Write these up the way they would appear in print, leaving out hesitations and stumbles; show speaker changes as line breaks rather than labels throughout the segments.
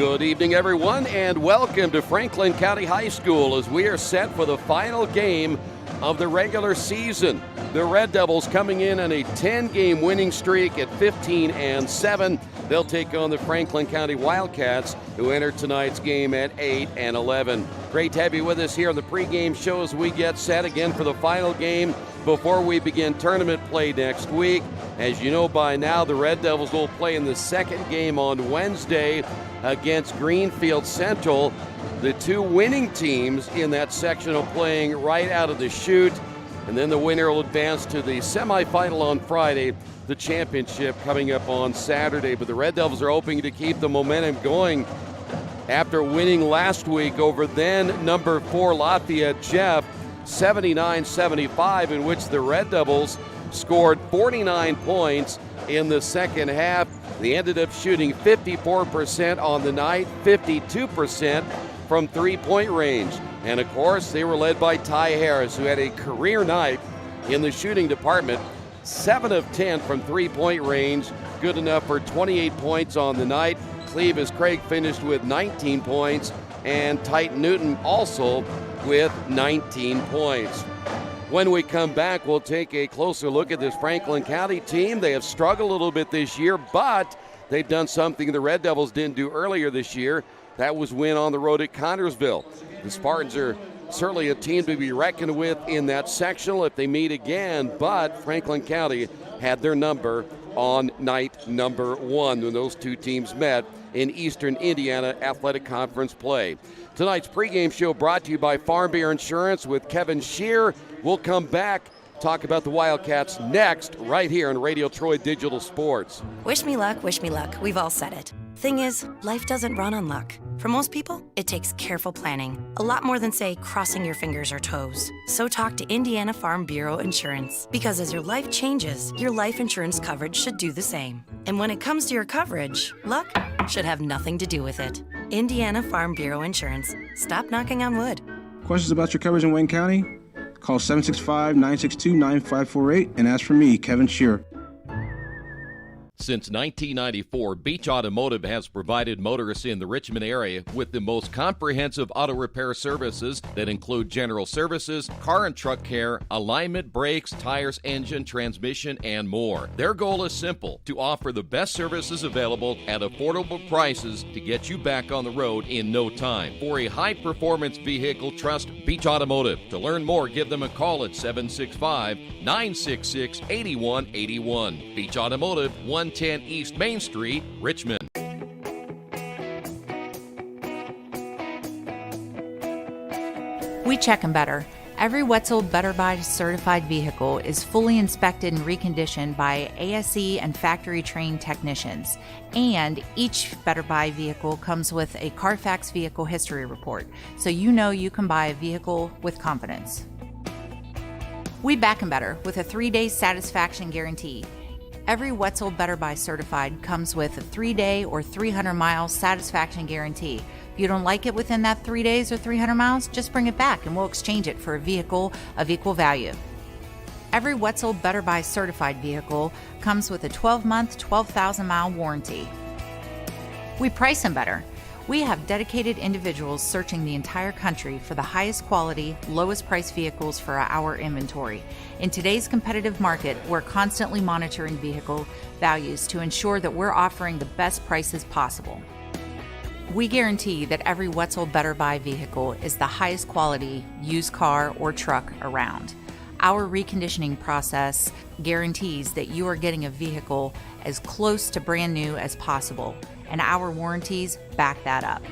Good evening, everyone, and welcome to Franklin County High School as we are set for the final game of the regular season. The Red Devils coming in on a 10-game winning streak at 15-7. They'll take on the Franklin County Wildcats, who enter tonight's game at 8-11. Great to have you with us here on the pregame show as we get set again for the final game before we begin tournament play next week. As you know by now, the Red Devils will play in the second game on Wednesday against Greenfield Central. The two winning teams in that section are playing right out of the chute, and then the winner will advance to the semifinal on Friday, the championship coming up on Saturday. But the Red Devils are hoping to keep the momentum going after winning last week over then number 4 Lafayette Jeff 79-75, in which the Red Devils scored 49 points in the second half. They ended up shooting 54% on the night, 52% from three-point range. And of course, they were led by Ty Harris, who had a career night in the shooting department. 7 of 10 from three-point range, good enough for 28 points on the night. Clevis Craig finished with 19 points, and Titan Newton also with 19 points. When we come back, we'll take a closer look at this Franklin County team. They have struggled a little bit this year, but they've done something the Red Devils didn't do earlier this year. That was win on the road at Connersville. The Spartans are certainly a team to be reckoned with in that sectional if they meet again, but Franklin County had their number on night number 1 when those two teams met in Eastern Indiana Athletic Conference play. Tonight's pregame show brought to you by Farm Bureau Insurance with Kevin Shear. We'll come back, talk about the Wildcats next, right here on Radio Troy Digital Sports.
Wish me luck, we've all said it. Thing is, life doesn't run on luck. For most people, it takes careful planning. A lot more than, say, crossing your fingers or toes. So talk to Indiana Farm Bureau Insurance. Because as your life changes, your life insurance coverage should do the same. And when it comes to your coverage, luck should have nothing to do with it. Indiana Farm Bureau Insurance. Stop knocking on wood.
Questions about your coverage in Wayne County? Call 765-962-9548 and ask for me, Kevin Shear.
Since 1994, Beach Automotive has provided motorists in the Richmond area with the most comprehensive auto repair services that include general services, car and truck care, alignment, brakes, tires, engine, transmission, and more. Their goal is simple: to offer the best services available at affordable prices to get you back on the road in no time. For a high-performance vehicle, trust Beach Automotive. To learn more, give them a call at 765-966-8181. Beach Automotive, 110 East Main Street, Richmond.
We check them better. Every Wetzel Better Buy certified vehicle is fully inspected and reconditioned by ASE and factory trained technicians. And each Better Buy vehicle comes with a Carfax vehicle history report, so you know you can buy a vehicle with confidence. We back them better with a 3-day satisfaction guarantee. Every Wetzel Better Buy certified comes with a 3-day or 300-mile satisfaction guarantee. If you don't like it within that 3 days or 300 miles, just bring it back and we'll exchange it for a vehicle of equal value. Every Wetzel Better Buy certified vehicle comes with a 12-month, 12,000-mile warranty. We price them better. We have dedicated individuals searching the entire country for the highest quality, lowest price vehicles for our inventory. In today's competitive market, we're constantly monitoring vehicle values to ensure that we're offering the best prices possible. We guarantee that every Wetzel Better Buy vehicle is the highest quality used car or truck around. Our reconditioning process guarantees that you are getting a vehicle as close to brand new as possible, and our warranties back that up.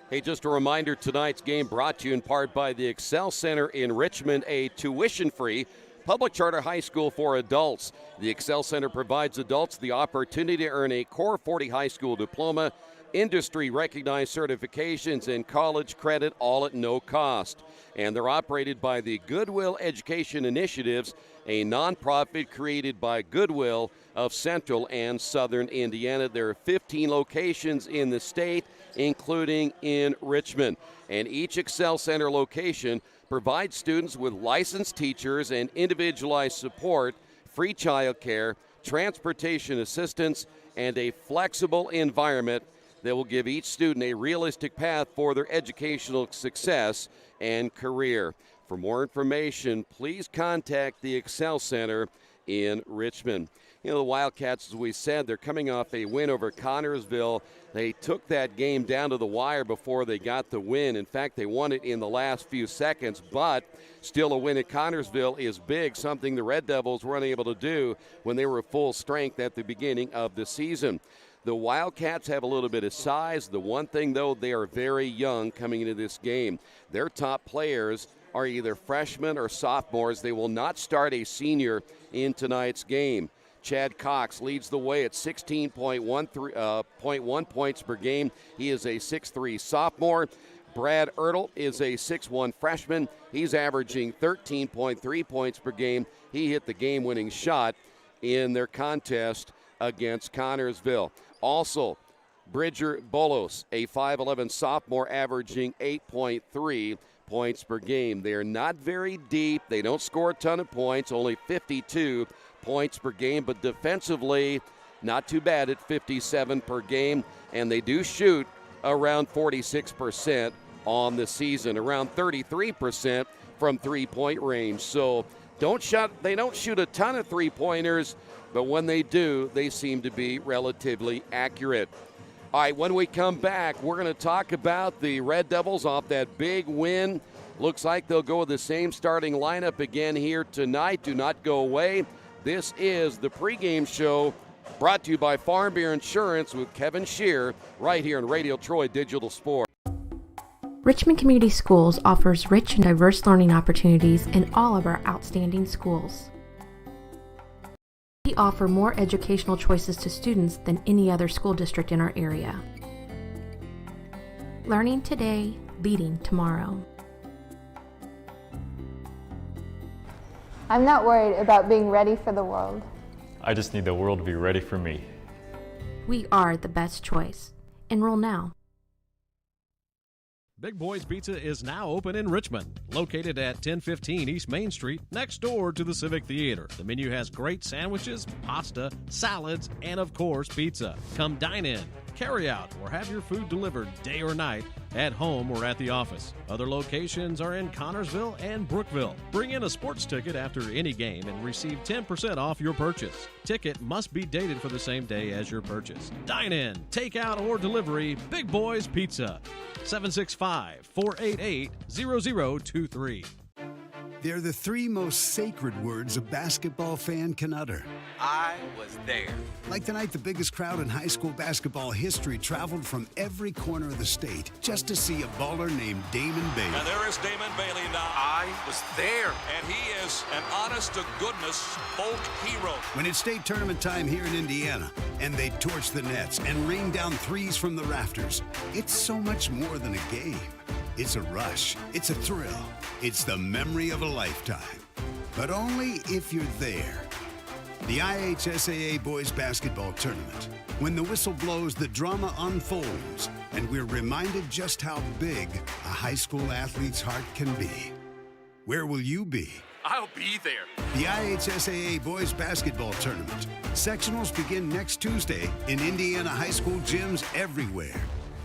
Hey, just a reminder, tonight's game brought to you in part by the Excel Center in Richmond, a tuition-free public charter high school for adults. The Excel Center provides adults the opportunity to earn a Core 40 high school diploma industry-recognized certifications and college credit, all at no cost. And they're operated by the Goodwill Education Initiatives, a nonprofit created by Goodwill of Central and Southern Indiana. There are 15 locations in the state, including in Richmond. And each Excel Center location provides students with licensed teachers and individualized support, free childcare, transportation assistance, and a flexible environment that will give each student a realistic path for their educational success and career. For more information, please contact the Excel Center in Richmond. You know, the Wildcats, as we said, they're coming off a win over Connorsville. They took that game down to the wire before they got the win. In fact, they won it in the last few seconds, but still a win at Connorsville is big, something the Red Devils weren't able to do when they were full strength at the beginning of the season. The Wildcats have a little bit of size. The one thing, though, they are very young coming into this game. Their top players are either freshmen or sophomores. They will not start a senior in tonight's game. Chad Cox leads the way at 16.1 points per game. He is a 6'3 sophomore. Brad Ertl is a 6'1 freshman. He's averaging 13.3 points per game. He hit the game-winning shot in their contest against Connorsville. Also, Bridger Bolos, a 5'11 sophomore, averaging 8.3 points per game. They are not very deep. They don't score a ton of points, only 52 points per game, but defensively, not too bad at 57 per game, and they do shoot around 46% on the season, around 33% from three-point range. So they don't shoot a ton of three-pointers, but when they do, they seem to be relatively accurate. All right, when we come back, we're going to talk about the Red Devils off that big win. Looks like they'll go with the same starting lineup again here tonight. Do not go away. This is the pregame show brought to you by Farm Bureau Insurance with Kevin Shear right here on Radio Troy Digital Sport.
Richmond Community Schools offers rich and diverse learning opportunities in all of our outstanding schools. We offer more educational choices to students than any other school district in our area. Learning today, leading tomorrow.
I'm not worried about being ready for the world.
I just need the world to be ready for me.
We are the best choice. Enroll now.
Big Boys Pizza is now open in Richmond, located at 1015 East Main Street, next door to the Civic Theater. The menu has great sandwiches, pasta, salads, and of course, pizza. Come dine in, carry out, or have your food delivered day or night, at home or at the office. Other locations are in Connorsville and Brookville. Bring in a sports ticket after any game and receive 10% off your purchase. Ticket must be dated for the same day as your purchase. Dine in, take out, or delivery, Big Boys Pizza. 765-488-0023.
They're the three most sacred words a basketball fan can utter.
I was there.
Like tonight, the biggest crowd in high school basketball history traveled from every corner of the state just to see a baller named Damon Bailey.
And there is Damon Bailey now. I was there. And he is an honest-to-goodness folk hero.
When it's state tournament time here in Indiana, and they torch the nets and rain down threes from the rafters, it's so much more than a game. It's a rush. It's a thrill. It's the memory of a lifetime. But only if you're there. The IHSAA Boys Basketball Tournament. When the whistle blows, the drama unfolds, and we're reminded just how big a high school athlete's heart can be. Where will you be?
I'll be there.
The IHSAA Boys Basketball Tournament. Sectionals begin next Tuesday in Indiana high school gyms everywhere.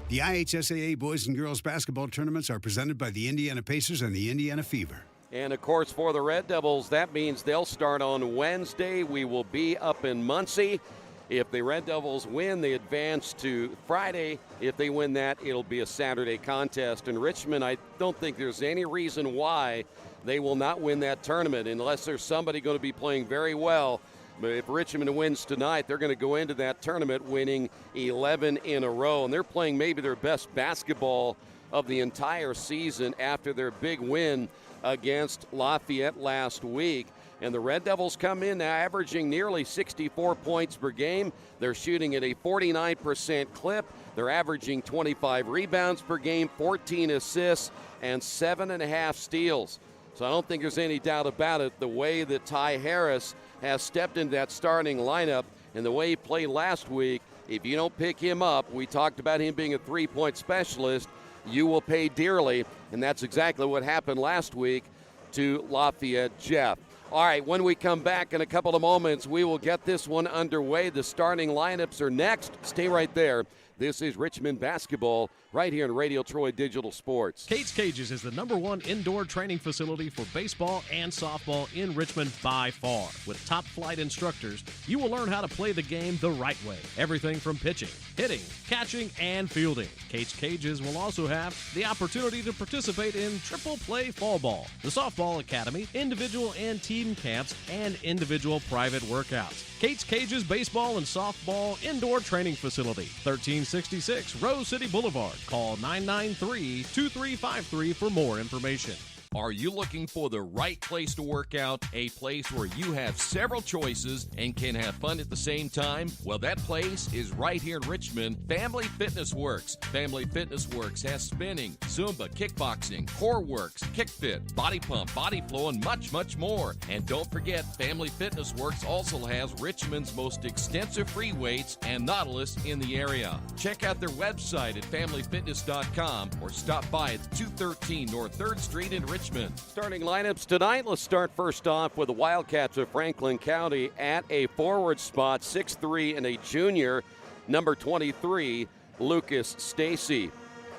The IHSAA Boys and Girls Basketball Tournaments are presented by the Indiana Pacers and the Indiana Fever.
And, of course, for the Red Devils, that means they'll start on Wednesday. We will be up in Muncie. If the Red Devils win, they advance to Friday. If they win that, it'll be a Saturday contest. In Richmond, I don't think there's any reason why they will not win that tournament unless there's somebody going to be playing very well. But if Richmond wins tonight, they're going to go into that tournament winning 11 in a row. And they're playing maybe their best basketball of the entire season after their big win against Lafayette last week. And the Red Devils come in now averaging nearly 64 points per game. They're shooting at a 49% clip. They're averaging 25 rebounds per game, 14 assists, and 7.5 steals. So I don't think there's any doubt about it. The way that Ty Harris has stepped into that starting lineup and the way he played last week, if you don't pick him up, we talked about him being a three-point specialist, you will pay dearly. And that's exactly what happened last week to Lafayette Jeff. All right, when we come back in a couple of moments, we will get this one underway. The starting lineups are next. Stay right there. This is Richmond basketball right here in Radio Troy Digital Sports.
Kate's Cages is the #1 indoor training facility for baseball and softball in Richmond by far. With top flight instructors, you will learn how to play the game the right way. Everything from pitching, hitting, catching, and fielding. Kate's Cages will also have the opportunity to participate in triple play fall ball, the softball academy, individual and team camps, and individual private workouts. Kate's Cages Baseball and Softball Indoor Training Facility, 1366 Rose City Boulevard. Call 993-2353 for more information.
Are you looking for the right place to work out? A place where you have several choices and can have fun at the same time? Well, that place is right here in Richmond, Family Fitness Works. Family Fitness Works has spinning, Zumba, kickboxing, core works, kick fit, body pump, body flow, and much, much more. And don't forget, Family Fitness Works also has Richmond's most extensive free weights and Nautilus in the area. Check out their website at familyfitness.com or stop by at 213 North 3rd Street in Richmond.
Starting lineups tonight. Let's start first off with the Wildcats of Franklin County at a forward spot, 6'3" and a junior, number 23, Lucas Stacy.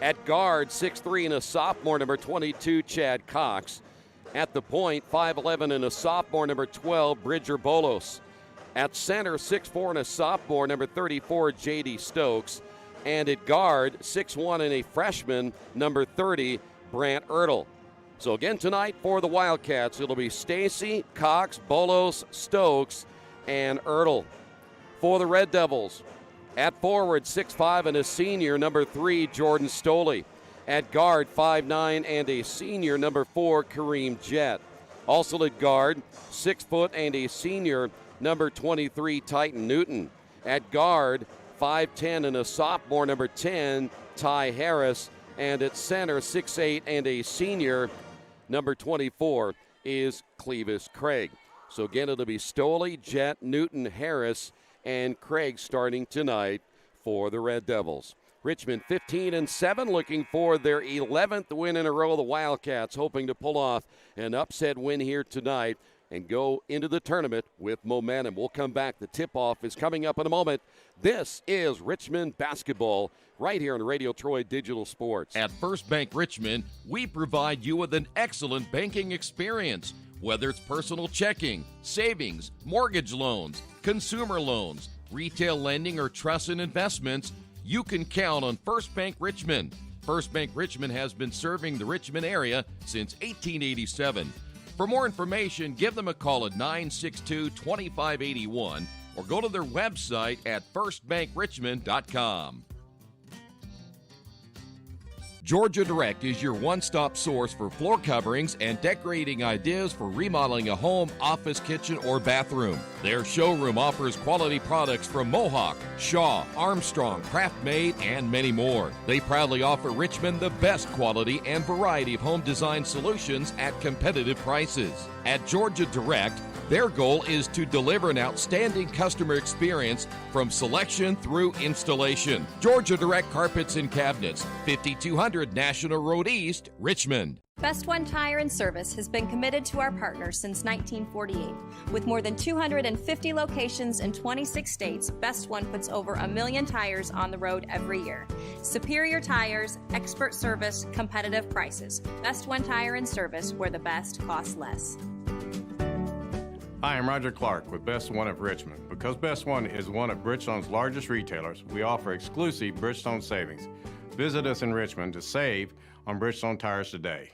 At guard, 6'3" and a sophomore, number 22, Chad Cox. At the point, 5'11" and a sophomore, number 12, Bridger Bolos. At center, 6'4" and a sophomore, number 34, J.D. Stokes. And at guard, 6'1" and a freshman, number 30, Brant Ertl. So again tonight for the Wildcats, it'll be Stacy, Cox, Bolos, Stokes, and Ertl. For the Red Devils, at forward, 6'5" and a senior, number 3, Jordan Stoley. At guard, 5'9" and a senior, number 4, Kareem Jett. Also at guard, 6 foot and a senior, number 23, Titan Newton. At guard, 5'10" and a sophomore, number 10, Ty Harris. And at center, 6'8" and a senior, number 24, is Clevis Craig. So again, it'll be Stoley, Jett, Newton, Harris, and Craig starting tonight for the Red Devils. Richmond 15-7, looking for their 11th win in a row. The Wildcats hoping to pull off an upset win here tonight and go into the tournament with momentum. We'll come back. The tip-off is coming up in a moment. This is Richmond basketball right here on Radio Troy Digital Sports.
At First Bank Richmond, we provide you with an excellent banking experience. Whether it's personal checking, savings, mortgage loans, consumer loans, retail lending, or trust and investments, you can count on First Bank Richmond. First Bank Richmond has been serving the Richmond area since 1887. For more information, give them a call at 962-2581 or go to their website at firstbankrichmond.com. Georgia Direct is your one-stop source for floor coverings and decorating ideas for remodeling a home, office, kitchen, or bathroom. Their showroom offers quality products from Mohawk, Shaw, Armstrong, Craft-Made, and many more. They proudly offer Richmond the best quality and variety of home design solutions at competitive prices. At Georgia Direct, their goal is to deliver an outstanding customer experience from selection through installation. Georgia Direct Carpets and Cabinets, 5200 National Road East, Richmond.
Best One Tire and Service has been committed to our partners since 1948. With more than 250 locations in 26 states, Best One puts over 1 million tires on the road every year. Superior tires, expert service, competitive prices. Best One Tire and Service, where the best costs less.
Hi, I'm Roger Clark with Best One of Richmond. Because Best One is one of Bridgestone's largest retailers, we offer exclusive Bridgestone savings. Visit us in Richmond to save on Bridgestone tires today.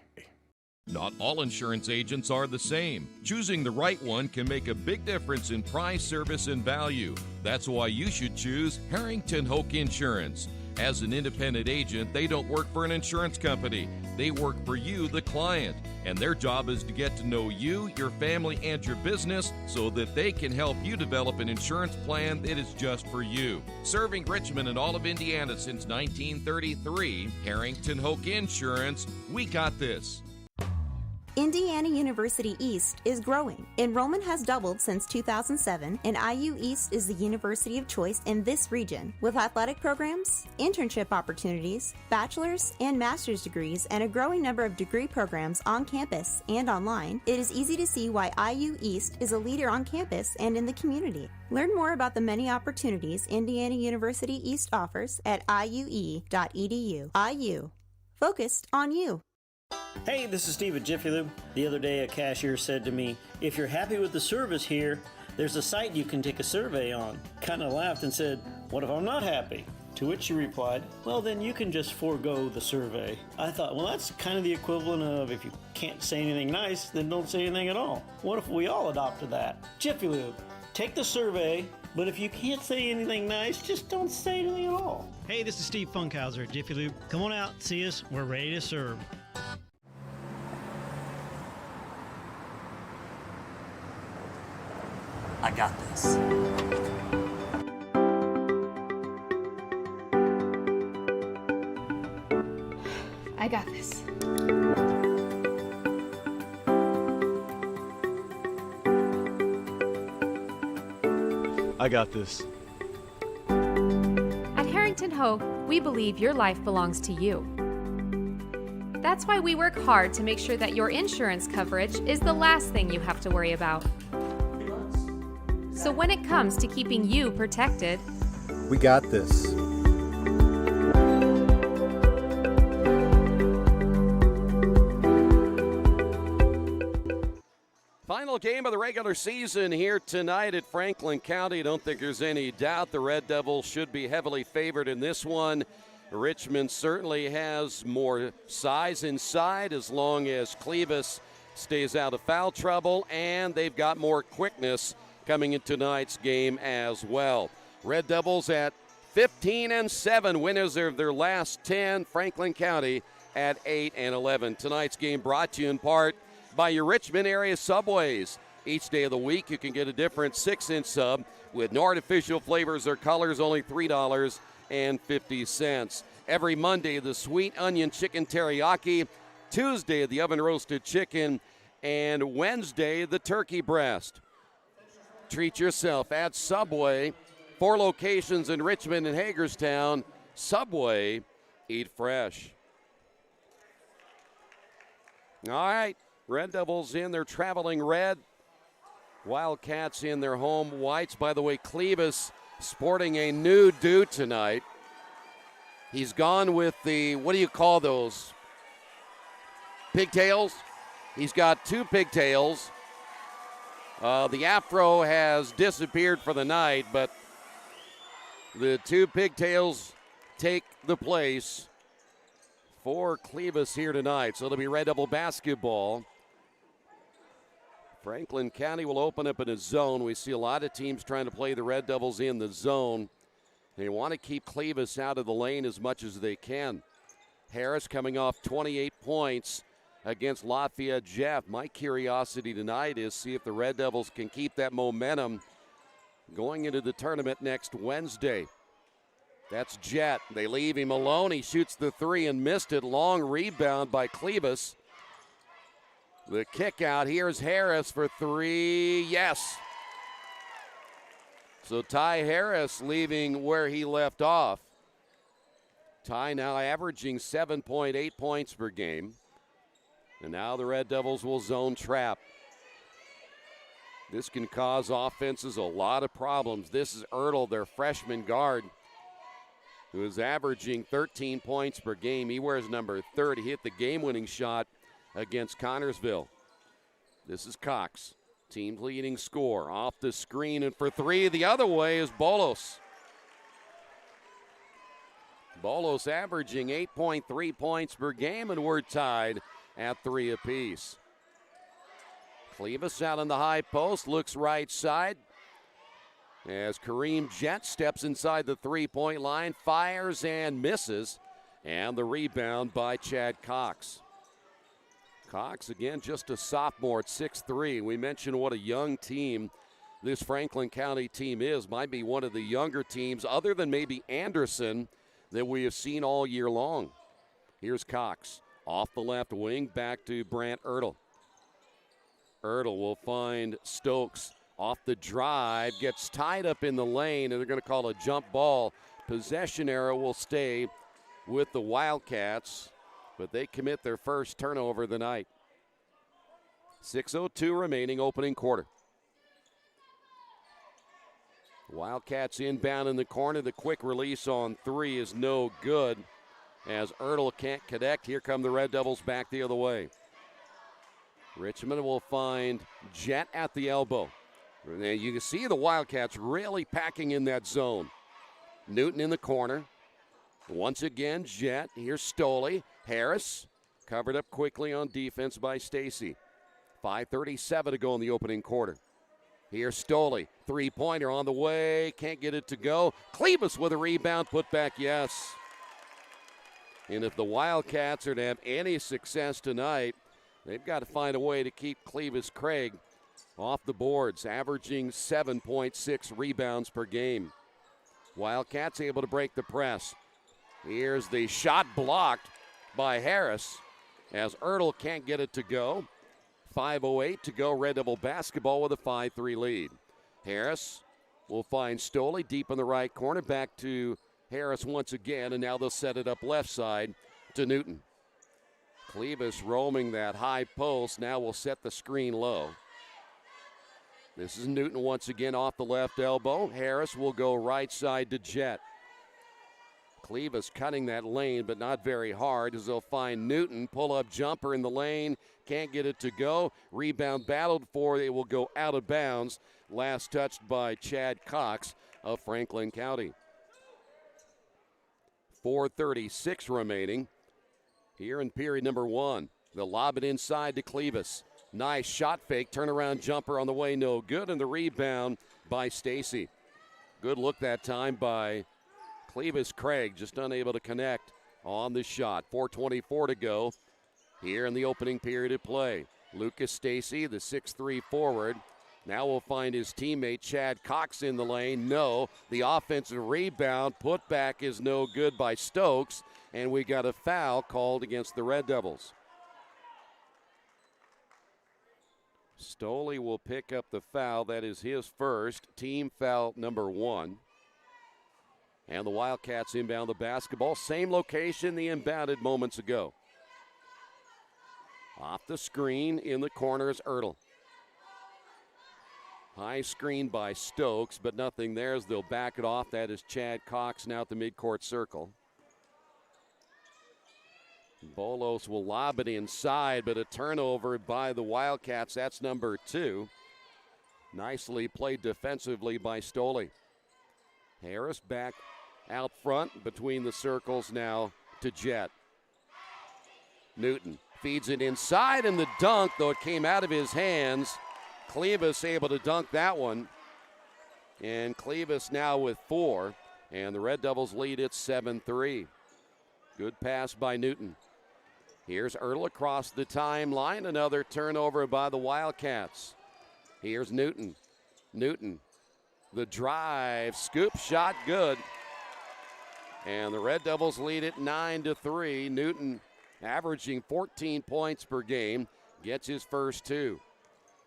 Not all insurance agents are the same. Choosing the right one can make a big difference in price, service, and value. That's why you should choose Harrington Hoke Insurance. As an independent agent, they don't work for an insurance company. They work for you, the client. And their job is to get to know you, your family, and your business so that they can help you develop an insurance plan that is just for you. Serving Richmond and all of Indiana since 1933, Harrington Hoke Insurance, we got this.
Indiana University East is growing. Enrollment has doubled since 2007, and IU East is the university of choice in this region. With athletic programs, internship opportunities, bachelor's and master's degrees, and a growing number of degree programs on campus and online, it is easy to see why IU East is a leader on campus and in the community. Learn more about the many opportunities Indiana University East offers at iue.edu. IU. Focused on you.
Hey, this is Steve at Jiffy Lube. The other day a cashier said to me, "If you're happy with the service here, there's a site you can take a survey on." Kinda laughed and said, "What if I'm not happy?" To which she replied, "Well, then you can just forego the survey." I thought, well, that's kind of the equivalent of if you can't say anything nice, then don't say anything at all. What if we all adopted that? Jiffy Lube, take the survey, but if you can't say anything nice, just don't say anything at all.
Hey, this is Steve Funkhauser at Jiffy Lube. Come on out, see us. We're ready to serve.
I got this.
I got this.
I got this.
At Harrington Hoke, we believe your life belongs to you. That's why we work hard to make sure that your insurance coverage is the last thing you have to worry about. So when it comes to keeping you protected,
We got this.
Final game of the regular season here tonight at Franklin County. Don't think there's any doubt the Red Devils should be heavily favored in this one. Richmond certainly has more size inside as long as Clevis stays out of foul trouble, and they've got more quickness coming into tonight's game as well. Red Devils at 15-7, winners of their last 10. Franklin County at 8-11. Tonight's game brought to you in part by your Richmond area Subways. Each day of the week you can get a different 6-inch sub with no artificial flavors or colors, only $3.50. Every Monday, the sweet onion chicken teriyaki. Tuesday, the oven roasted chicken. And Wednesday, the turkey breast. Treat yourself at Subway. 4 locations in Richmond and Hagerstown. Subway, eat fresh. All right, Red Devils in their traveling red. Wildcats in their home whites. By the way, Clevis sporting a new do tonight. He's gone with the, what do you call those? Pigtails? He's got 2 pigtails. The afro has disappeared for the night, but the 2 pigtails take the place for Clevis here tonight. So it'll be Red Devil basketball. Franklin County will open up in a zone. We see a lot of teams trying to play the Red Devils in the zone. They want to keep Clevis out of the lane as much as they can. Harris coming off 28 points against Lafayette Jeff. My curiosity tonight is see if the Red Devils can keep that momentum going into the tournament next Wednesday. That's Jet. They leave him alone. He shoots the 3 and missed it. Long rebound by Clevis. The kick out. Here's Harris for 3. Yes. So Ty Harris leaving where he left off. Ty now averaging 7.8 points per game. And now the Red Devils will zone trap. This can cause offenses a lot of problems. This is Ertl, their freshman guard, who is averaging 13 points per game. He wears number 30. He hit the game-winning shot against Connorsville. This is Cox, team's leading scorer. Off the screen and for 3 the other way is Bolos. Bolos averaging 8.3 points per game, and we're tied at 3 apiece. Clevis out on the high post, looks right side. as Kareem Jett steps inside the three-point line, fires and misses, and the rebound by Chad Cox. Cox, again, just a sophomore at 6'3". We mentioned what a young team this Franklin County team is. Might be one of the younger teams, other than maybe Anderson, that we have seen all year long. Here's Cox off the left wing, back to Brant Ertl. Ertl will find Stokes off the drive, gets tied up in the lane, and they're going to call a jump ball. Possession arrow will stay with the Wildcats, but they commit their first turnover of the night. 6:02 remaining, opening quarter. Wildcats inbound in the corner. The quick release on three is no good as Ertl can't connect. Here come the Red Devils back the other way. Richmond will find Jett at the elbow. And you can see the Wildcats really packing in that zone. Newton in the corner. Once again, Jett. Here's Stoley. Harris covered up quickly on defense by Stacy. 5:37 to go in the opening quarter. Here's Stoley. Three-pointer on the way. Can't get it to go. Clevis with a rebound. Put back, yes. And if the Wildcats are to have any success tonight, they've got to find a way to keep Clevis Craig off the boards, averaging 7.6 rebounds per game. Wildcats able to break the press. Here's the shot blocked by Harris as Ertl can't get it to go. 5:08 to go. Red Devil basketball with a 5-3 lead. Harris will find Stoley deep in the right corner. Back to Harris once again, and now they'll set it up left side to Newton. Clevis roaming that high post. Now will set the screen low. This is Newton once again off the left elbow. Harris will go right side to Jett. Clevis cutting that lane, but not very hard as they'll find Newton. Pull-up jumper in the lane. Can't get it to go. Rebound battled for. It will go out of bounds. Last touched by Chad Cox of Franklin County. 4:36 remaining here in period number one. They'll lob it inside to Clevis. Nice shot fake. Turnaround jumper on the way. No good. And the rebound by Stacy. Good look that time by Clevis Craig, just unable to connect on the shot. 4:24 to go here in the opening period of play. Lucas Stacy, the 6'3 forward, now will find his teammate Chad Cox in the lane. No, the offensive rebound put back is no good by Stokes, and we got a foul called against the Red Devils. Stoley will pick up the foul. That is his first, team foul number 1. And the Wildcats inbound the basketball. Same location they inbounded moments ago. Off the screen in the corner is Ertl. High screen by Stokes, but nothing there as they'll back it off. That is Chad Cox now at the midcourt circle. Bolos will lob it inside, but a turnover by the Wildcats. That's number 2. Nicely played defensively by Stoley. Harris back out front between the circles now to Jett. Newton feeds it inside, and the dunk, though it came out of his hands. Clevis able to dunk that one. And Clevis now with 4. And the Red Devils lead it 7-3. Good pass by Newton. Here's Ertl across the timeline. Another turnover by the Wildcats. Here's Newton. Newton. The drive. Scoop shot good. And the Red Devils lead it 9-3. Newton averaging 14 points per game. Gets his first 2.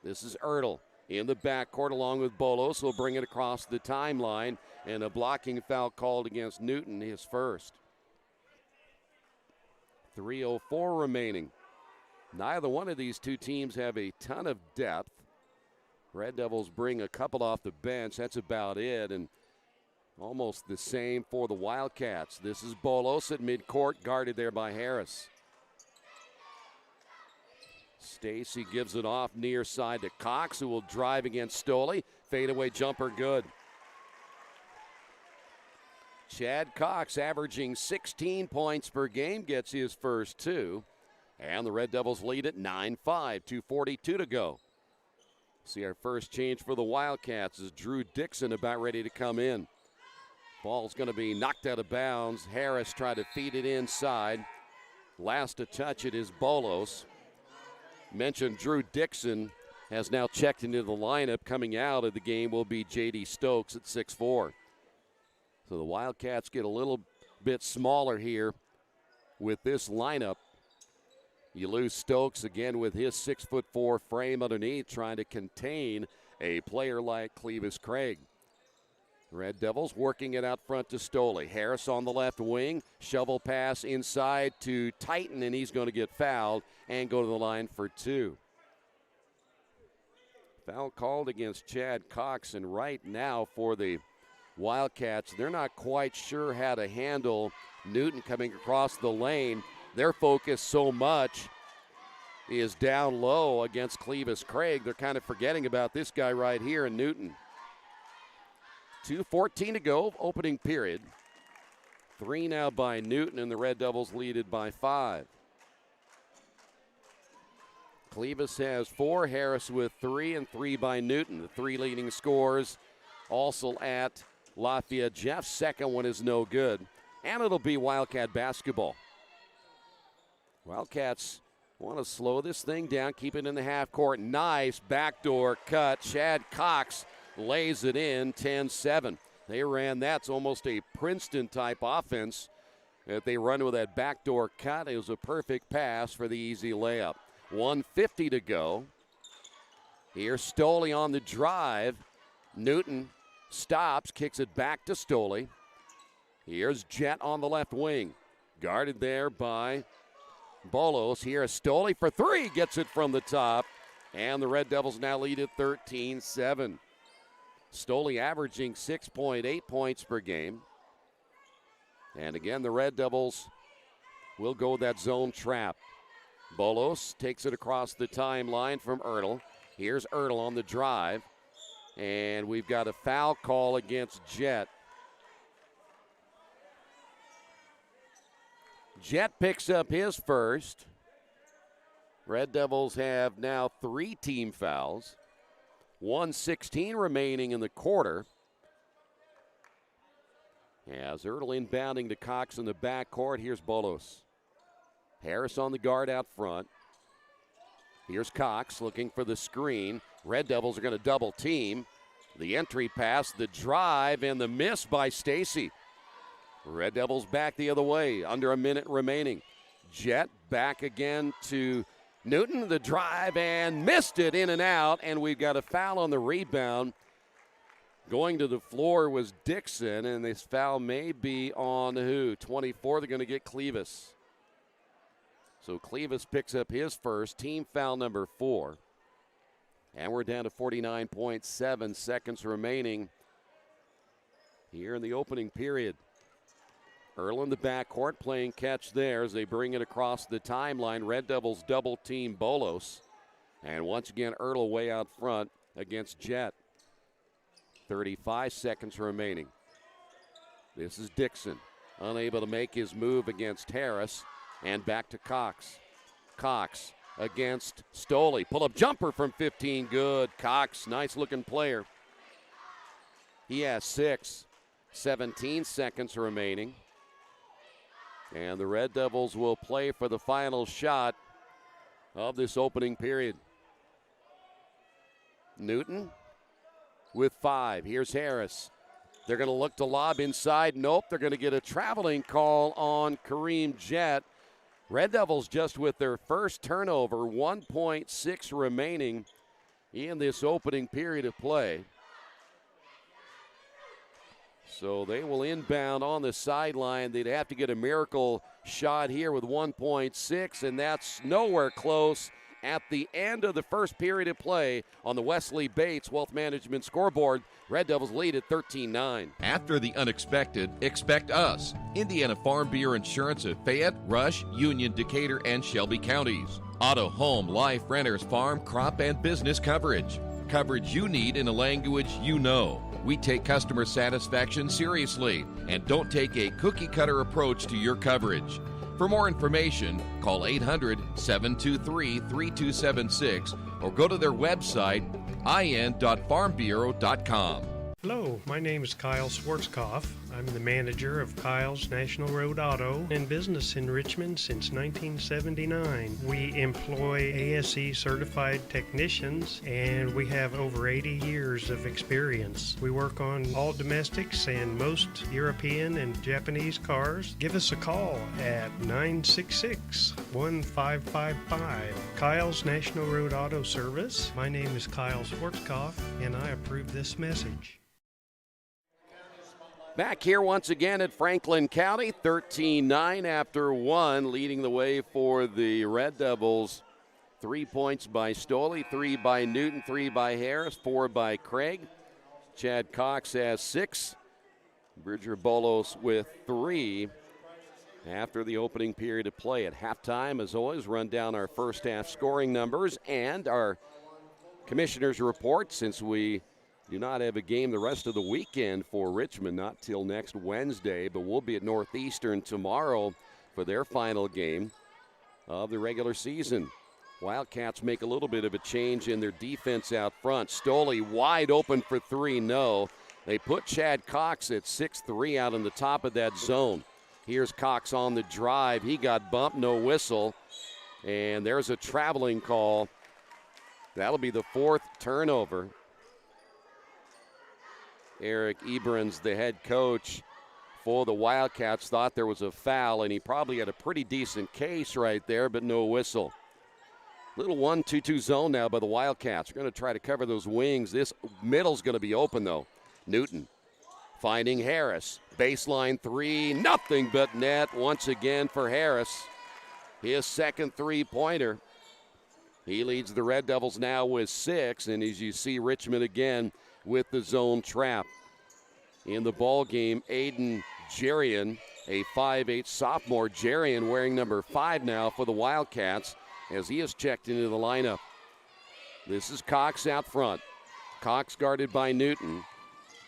This is Ertl in the backcourt along with Bolos. Will bring it across the timeline. And a blocking foul called against Newton, his first. 3:04 remaining. Neither one of these two teams have a ton of depth. Red Devils bring a couple off the bench. That's about it. And almost the same for the Wildcats. This is Bolos at midcourt, guarded there by Harris. Stacy gives it off near side to Cox, who will drive against Stoley. Fadeaway jumper good. Chad Cox averaging 16 points per game, gets his first 2. And the Red Devils lead at 9-5, 2:42 to go. See our first change for the Wildcats is Drew Dixon about ready to come in. Ball's going to be knocked out of bounds. Harris tried to feed it inside. Last to touch it is Bolos. Mentioned Drew Dixon has now checked into the lineup. Coming out of the game will be J.D. Stokes at 6'4". So the Wildcats get a little bit smaller here with this lineup. You lose Stokes again with his 6'4" frame underneath, trying to contain a player like Clevis Craig. Red Devils working it out front to Stoley. Harris on the left wing. Shovel pass inside to Titan, and he's going to get fouled and go to the line for 2. Foul called against Chad Cox, and right now for the Wildcats, they're not quite sure how to handle Newton coming across the lane. Their focus so much is down low against Clevis Craig. They're kind of forgetting about this guy right here in Newton. 2:14 to go, opening period. 3 now by Newton, and the Red Devils lead it by 5. Clevis has 4, Harris with 3, and 3 by Newton. The 3 leading scores also at Lafayette. Jeff's second one is no good, and it'll be Wildcat basketball. Wildcats want to slow this thing down, keep it in the half court. Nice backdoor cut. Chad Cox lays it in, 10-7. They ran that's almost a Princeton-type offense that they run with that backdoor cut. It was a perfect pass for the easy layup. 1:50 to go. Here's Stoley on the drive. Newton stops, kicks it back to Stoley. Here's Jett on the left wing. Guarded there by Bolos. Here's Stoley for 3, gets it from the top. And the Red Devils now lead at 13-7. Stoley averaging 6.8 points per game. And again, the Red Devils will go that zone trap. Bolos takes it across the timeline from Ertl. Here's Ertl on the drive. And we've got a foul call against Jett. Jett picks up his first. Red Devils have now 3 team fouls. 1:16 remaining in the quarter. As Ertl inbounding to Cox in the backcourt. Here's Bolos. Harris on the guard out front. Here's Cox looking for the screen. Red Devils are going to double team. The entry pass, the drive, and the miss by Stacy. Red Devils back the other way. Under a minute remaining. Jett back again to Newton, the drive, and missed it in and out, and we've got a foul on the rebound. Going to the floor was Dixon, and this foul may be on who? 24, they're going to get Clevis. So Clevis picks up his first, team foul number 4. And we're down to 49.7 seconds remaining here in the opening period. Ertl in the backcourt playing catch there as they bring it across the timeline. Red Devils double team Bolos. And once again, Ertl way out front against Jett. 35 seconds remaining. This is Dixon, unable to make his move against Harris. And back to Cox. Cox against Stoley. Pull-up jumper from 15, good. Cox, nice-looking player. He has 6. 17 seconds remaining. And the Red Devils will play for the final shot of this opening period. Newton with 5. Here's Harris. They're going to look to lob inside. Nope, they're going to get a traveling call on Kareem Jett. Red Devils just with their first turnover, 1.6 remaining in this opening period of play. So they will inbound on the sideline. They'd have to get a miracle shot here with 1.6, and that's nowhere close at the end of the first period of play on the Wesley Bates Wealth Management scoreboard. Red Devils lead at 13-9.
After the unexpected, expect us. Indiana Farm Bureau Insurance of Fayette, Rush, Union, Decatur, and Shelby counties. Auto, home, life, renters, farm, crop, and business coverage. Coverage you need in a language you know. We take customer satisfaction seriously and don't take a cookie-cutter approach to your coverage. For more information, call 800-723-3276 or go to their website, in.farmbureau.com.
Hello, my name is Kyle Schwarzkopf. I'm the manager of Kyle's National Road Auto in business in Richmond since 1979. We employ ASE certified technicians and we have over 80 years of experience. We work on all domestics and most European and Japanese cars. Give us a call at 966-1555. Kyle's National Road Auto Service. My name is Kyle Schwarzkopf and I approve this message.
Back here once again at Franklin County, 13-9 after one, leading the way for the Red Devils. 3 points by Stoley, 3 by Newton, 3 by Harris, 4 by Craig. Chad Cox has 6. Bridger Bolos with 3 after the opening period of play. At halftime, as always, run down our first half scoring numbers and our commissioner's report, since we do not have a game the rest of the weekend for Richmond, not till next Wednesday, but we'll be at Northeastern tomorrow for their final game of the regular season. Wildcats make a little bit of a change in their defense out front. Stoley wide open for 3, no. They put Chad Cox at 6'3" out in the top of that zone. Here's Cox on the drive. He got bumped, no whistle. And there's a traveling call. That'll be the 4th turnover. Eric Ebrans, the head coach for the Wildcats, thought there was a foul, and he probably had a pretty decent case right there, but no whistle. Little 1-2-2 zone now by the Wildcats. We're going to try to cover those wings. This middle's going to be open, though. Newton finding Harris. Baseline 3, nothing but net once again for Harris. His second three-pointer. He leads the Red Devils now with 6, and as you see, Richmond again with the zone trap. In the ball game, Aiden Jarian, a 5'8" sophomore. Jarian wearing number 5 now for the Wildcats as he is checked into the lineup. This is Cox out front. Cox guarded by Newton.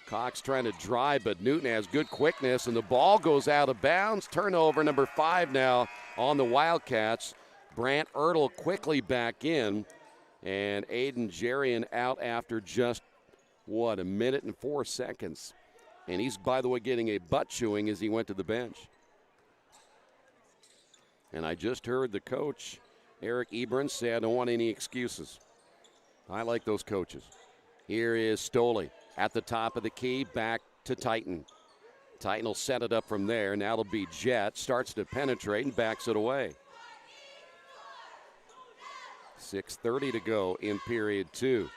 Cox trying to drive, but Newton has good quickness, and the ball goes out of bounds. Turnover, number 5 now on the Wildcats. Brant Ertl quickly back in, and Aiden Jarian out after just a minute and 4 seconds. And he's, by the way, getting a butt chewing as he went to the bench. And I just heard the coach, Eric Ebrans, say, I don't want any excuses. I like those coaches. Here is Stoley at the top of the key, back to Titan. Titan will set it up from there. Now it'll be Jet. Starts to penetrate and backs it away. 6:30 to go in period 2.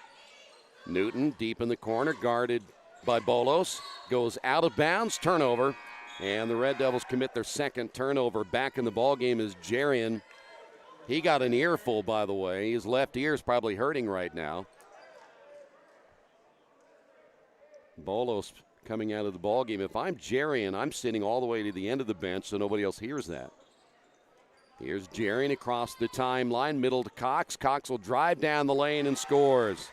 Newton deep in the corner, guarded by Bolos. Goes out of bounds, turnover. And the Red Devils commit their second turnover. Back in the ballgame is Jarian. He got an earful, by the way. His left ear is probably hurting right now. Bolos coming out of the ballgame. If I'm Jarian, I'm sitting all the way to the end of the bench so nobody else hears that. Here's Jarian across the timeline, middle to Cox. Cox will drive down the lane and scores.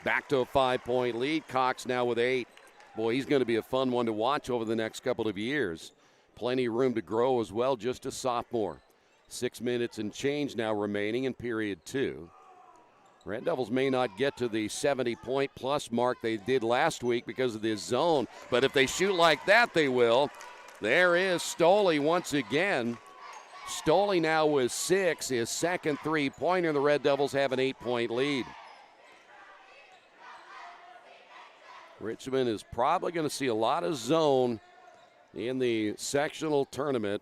Back to a 5-point lead. Cox now with 8. Boy, he's going to be a fun one to watch over the next couple of years. Plenty of room to grow as well, just a sophomore. 6 minutes and change now remaining in period 2. Red Devils may not get to the 70-point plus mark they did last week because of this zone, but if they shoot like that, they will. There is Stoley once again. Stoley now with 6, his second three-pointer. The Red Devils have an 8-point lead. Richmond is probably going to see a lot of zone in the sectional tournament.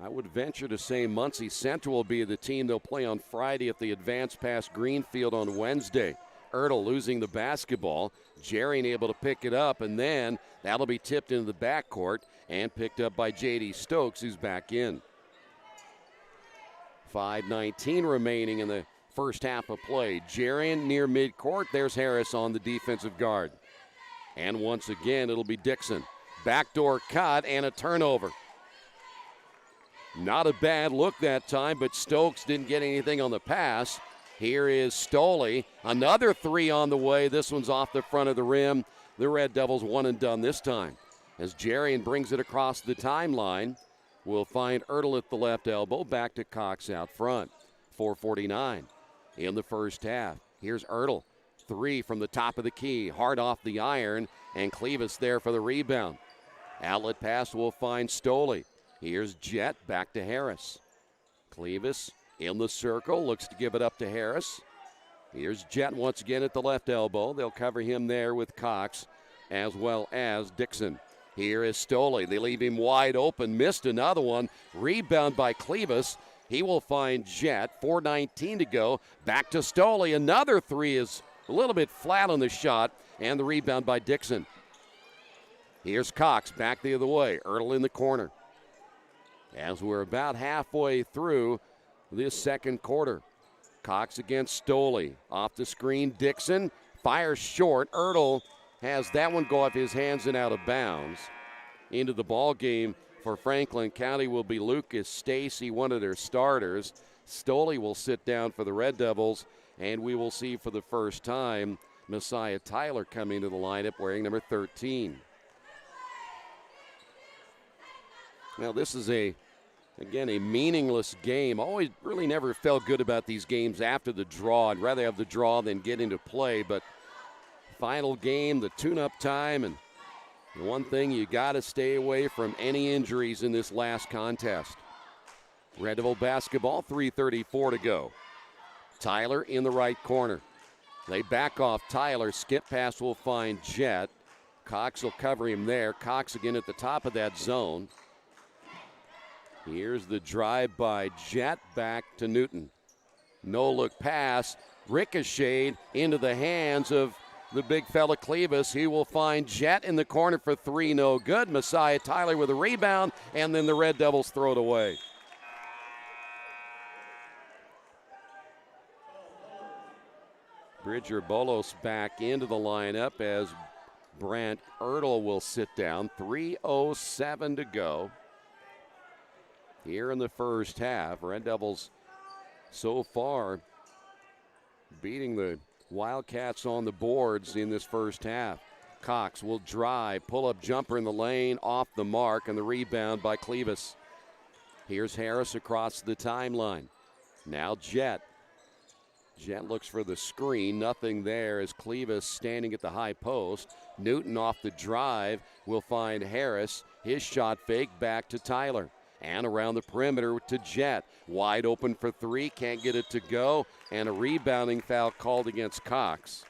I would venture to say Muncie Central will be the team they'll play on Friday if they advance past Greenfield on Wednesday. Ertl losing the basketball. Jarian able to pick it up, and then that'll be tipped into the backcourt and picked up by J.D. Stokes, who's back in. 5:19 remaining in the first half of play. Jarian near midcourt. There's Harris on the defensive guard. And once again, it'll be Dixon. Backdoor cut and a turnover. Not a bad look that time, but Stokes didn't get anything on the pass. Here is Stoley. Another 3 on the way. This one's off the front of the rim. The Red Devils one and done this time. As Jarian brings it across the timeline, we'll find Ertl at the left elbow. Back to Cox out front. 4:49 in the first half. Here's Ertl. three from the top of the key, hard off the iron, and Clevis there for the rebound. Outlet pass will find Stoley. Here's Jet back to Harris. Clevis in the circle, looks to give it up to Harris. Here's Jet once again at the left elbow. They'll cover him there with Cox as well as Dixon. Here is Stoley. They leave him wide open, missed another one. Rebound by Clevis. He will find Jet, 4:19 to go. Back to Stoley. Another three is a little bit flat on the shot, and the rebound by Dixon. Here's Cox back the other way. Ertl in the corner. As we're about halfway through this second quarter. Cox against Stoley. Off the screen, Dixon fires short. Ertl has that one go off his hands and out of bounds. Into the ball game for Franklin County will be Lucas Stacy, one of their starters. Stoley will sit down for the Red Devils, and we will see for the first time Messiah Tyler coming to the lineup wearing number 13. Now this is again, a meaningless game. Always really never felt good about these games after the draw. I'd rather have the draw than get into play, but final game, the tune-up time, and the one thing you got to stay away from any injuries in this last contest. Red Devil basketball, 3:34 to go. Tyler in the right corner. They back off Tyler. Skip pass will find Jet. Cox will cover him there. Cox again at the top of that zone. Here's the drive by Jet back to Newton. No-look pass, ricocheted into the hands of the big fella Clevis. He will find Jet in the corner for three, no good. Messiah Tyler with a rebound, and then the Red Devils throw it away. Bridger Bolos back into the lineup as Brant Ertl will sit down. 3:07 to go. Here in the first half, Red Devils so far beating the Wildcats on the boards in this first half. Cox will drive, pull-up jumper in the lane, off the mark, and the rebound by Clevis. Here's Harris across the timeline. Now Jet. Jet looks for the screen. Nothing there as Clevis standing at the high post. Newton off the drive will find Harris. His shot fake back to Tyler. And around the perimeter to Jet. Wide open for three, can't get it to go. And a rebounding foul called against Cox.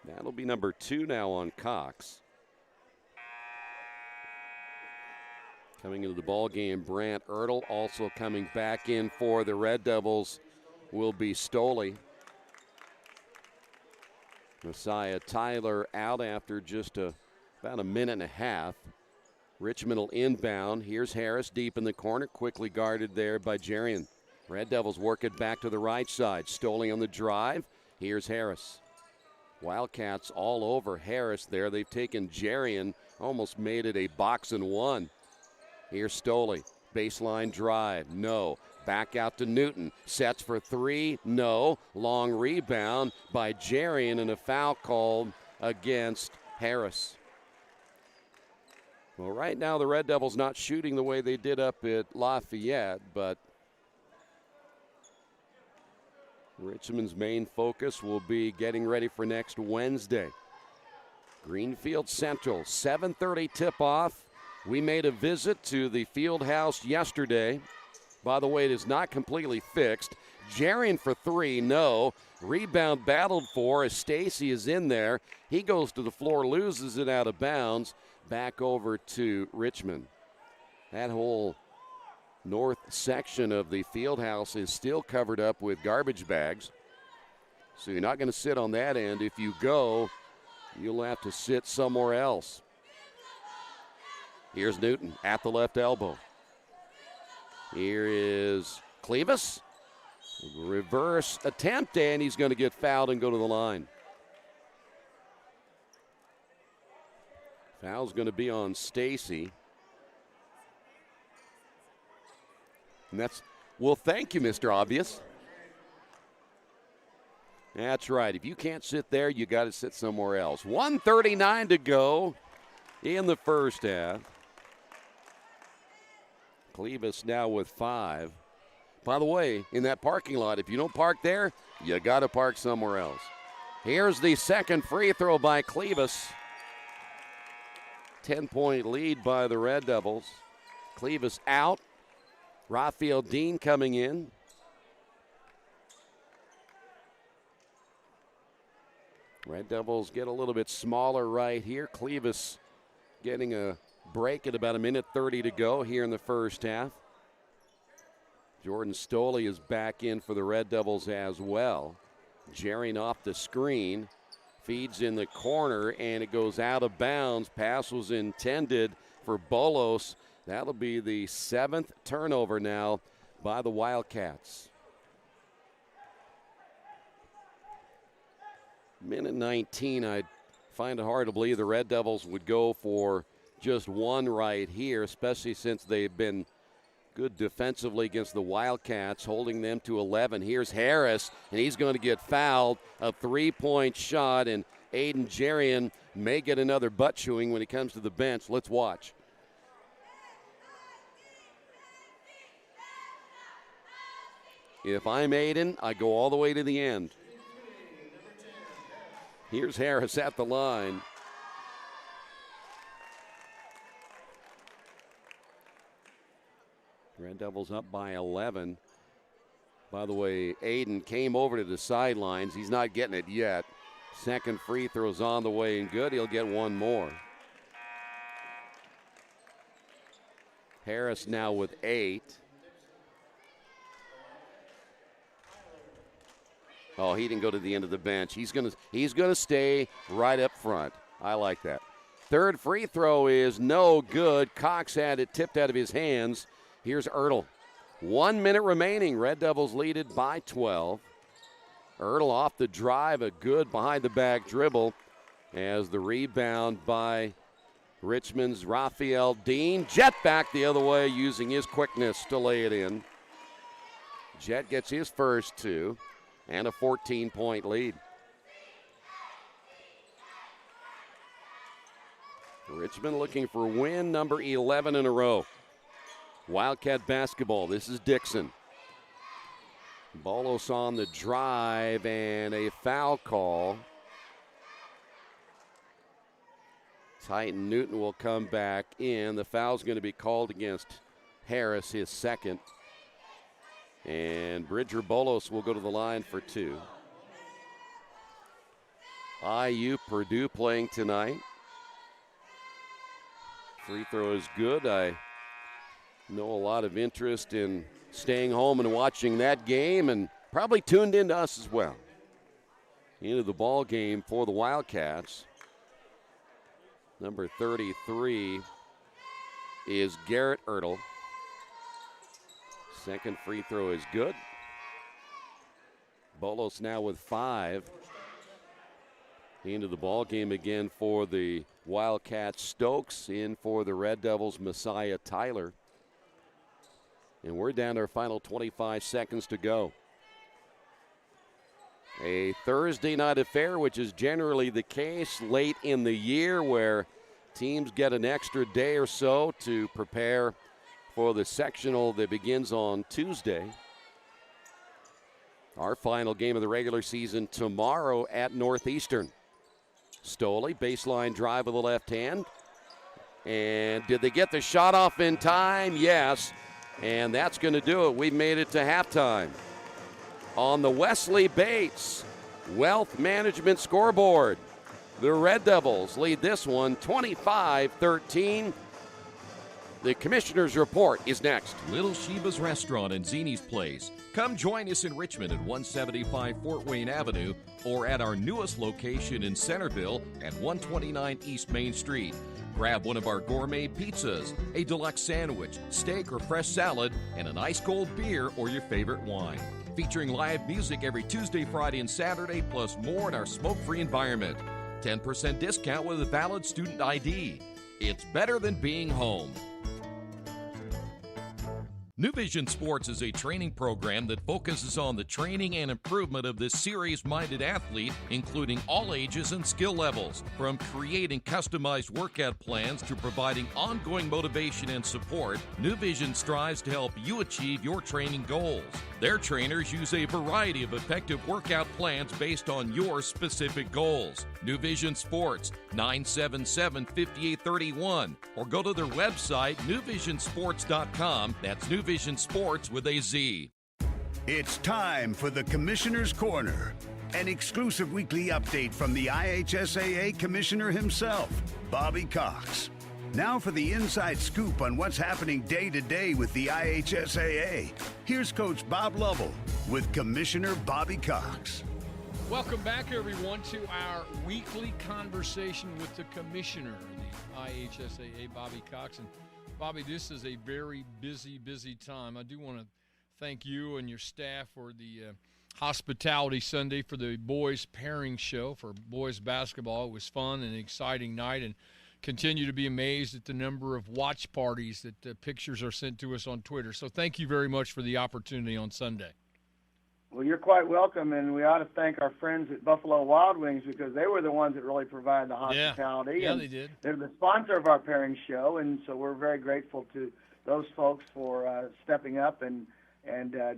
That'll be number 2 now on Cox. Coming into the ball game, Brant Ertl. Also coming back in for the Red Devils will be Stoley. Messiah Tyler out after just about a minute and a half. Richmond will inbound. Here's Harris deep in the corner, quickly guarded there by Jarian. Red Devils work it back to the right side. Stoley on the drive. Here's Harris. Wildcats all over Harris there. They've taken Jarian, almost made it a box and one. Here's Stoley. Baseline drive. No. Back out to Newton. Sets for three. No. Long rebound by Jarian and a foul called against Harris. Well, right now the Red Devils not shooting the way they did up at Lafayette, but Richmond's main focus will be getting ready for next Wednesday. Greenfield Central, 7:30 tip-off. We made a visit to the field house yesterday. By the way, it is not completely fixed. Jarian for three, no. Rebound battled for as Stacy is in there. He goes to the floor, loses it out of bounds. Back over to Richmond. That whole north section of the field house is still covered up with garbage bags. So you're not going to sit on that end. If you go, you'll have to sit somewhere else. Here's Newton at the left elbow. Here is Clevis. Reverse attempt, and he's going to get fouled and go to the line. Foul's going to be on Stacy. And that's, well, thank you, Mr. Obvious. That's right. If you can't sit there, you got to sit somewhere else. 1:39 to go in the first half. Clevis now with 5. By the way, in that parking lot, if you don't park there, you got to park somewhere else. Here's the second free throw by Clevis. 10-point lead by the Red Devils. Clevis out. Raphael Dean coming in. Red Devils get a little bit smaller right here. Clevis getting a break at about 1:30 to go here in the first half. Jordan Stoley is back in for the Red Devils as well. Jarring off the screen. Feeds in the corner, and it goes out of bounds. Pass was intended for Bolos. That'll be the 7th turnover now by the Wildcats. 1:19, I'd find it hard to believe the Red Devils would go for just one right here, especially since they've been good defensively against the Wildcats, holding them to 11. Here's Harris, and he's going to get fouled. A 3-point shot, and Aiden Jarian may get another butt chewing when he comes to the bench. Let's watch. If I'm Aiden, I go all the way to the end. Here's Harris at the line. Red Devils up by 11. By the way, Aiden came over to the sidelines. He's not getting it yet. Second free throw's on the way and good. He'll get one more. Harris now with 8. Oh, he didn't go to the end of the bench. He's gonna stay right up front. I like that. Third free throw is no good. Cox had it tipped out of his hands. Here's Ertl. 1 minute remaining. Red Devils lead it by 12. Ertl off the drive, a good behind-the-back dribble as the rebound by Richmond's Raphael Dean. Jet back the other way using his quickness to lay it in. Jet gets his first 2 and a 14-point lead. Richmond looking for win number 11 in a row. Wildcat basketball. This is Dixon. Bolos on the drive and a foul call. Titan Newton will come back in. The foul's going to be called against Harris, his second. And Bridger Bolos will go to the line for 2. IU Purdue playing tonight. Free throw is good. I know a lot of interest in staying home and watching that game, and probably tuned into us as well. Into the ball game for the Wildcats. Number 33 is Garrett Ertl. Second free throw is good. Bolos now with 5. Into the ball game again for the Wildcats. Stokes in for the Red Devils, Messiah Tyler. And we're down to our final 25 seconds to go. A Thursday night affair, which is generally the case late in the year where teams get an extra day or so to prepare for the sectional that begins on Tuesday. Our final game of the regular season tomorrow at Northeastern. Stoley, baseline drive with the left hand. And did they get the shot off in time? Yes. And that's going to do it. We've made it to halftime. On the Wesley Bates Wealth Management scoreboard, the Red Devils lead this one 25-13. The Commissioner's Report is next.
Little Sheba's Restaurant and Zini's Place. Come join us in Richmond at 175 Fort Wayne Avenue or at our newest location in Centerville at 129 East Main Street. Grab one of our gourmet pizzas, a deluxe sandwich, steak or fresh salad, and an ice-cold beer or your favorite wine. Featuring live music every Tuesday, Friday, and Saturday, plus more in our smoke-free environment. 10% discount with a valid student ID. It's better than being home. New Vision Sports is a training program that focuses on the training and improvement of the serious-minded athlete, including all ages and skill levels. From creating customized workout plans to providing ongoing motivation and support, New Vision strives to help you achieve your training goals. Their trainers use a variety of effective workout plans based on your specific goals. New Vision Sports, 977-5831, or go to their website, newvisionsports.com. That's New Vision Sports with a Z.
It's time for the Commissioner's Corner, an exclusive weekly update from the IHSAA Commissioner himself, Bobby Cox. Now for the inside scoop on what's happening day to day with the IHSAA. Here's Coach Bob Lovell with Commissioner Bobby Cox.
Welcome back, everyone, to our weekly conversation with the Commissioner of the IHSAA, Bobby Cox. And Bobby, this is a very busy time. I do want to thank you and your staff for the hospitality Sunday for the boys pairing show for boys basketball. It was fun and an exciting night, and continue to be amazed at the number of watch parties that pictures are sent to us on Twitter. So thank you very much for the opportunity on Sunday.
Well, you're quite welcome, and we ought to thank our friends at Buffalo Wild Wings because they were the ones that really provided the hospitality.
Yeah, they did.
They're the sponsor of our pairing show, and so we're very grateful to those folks for stepping up and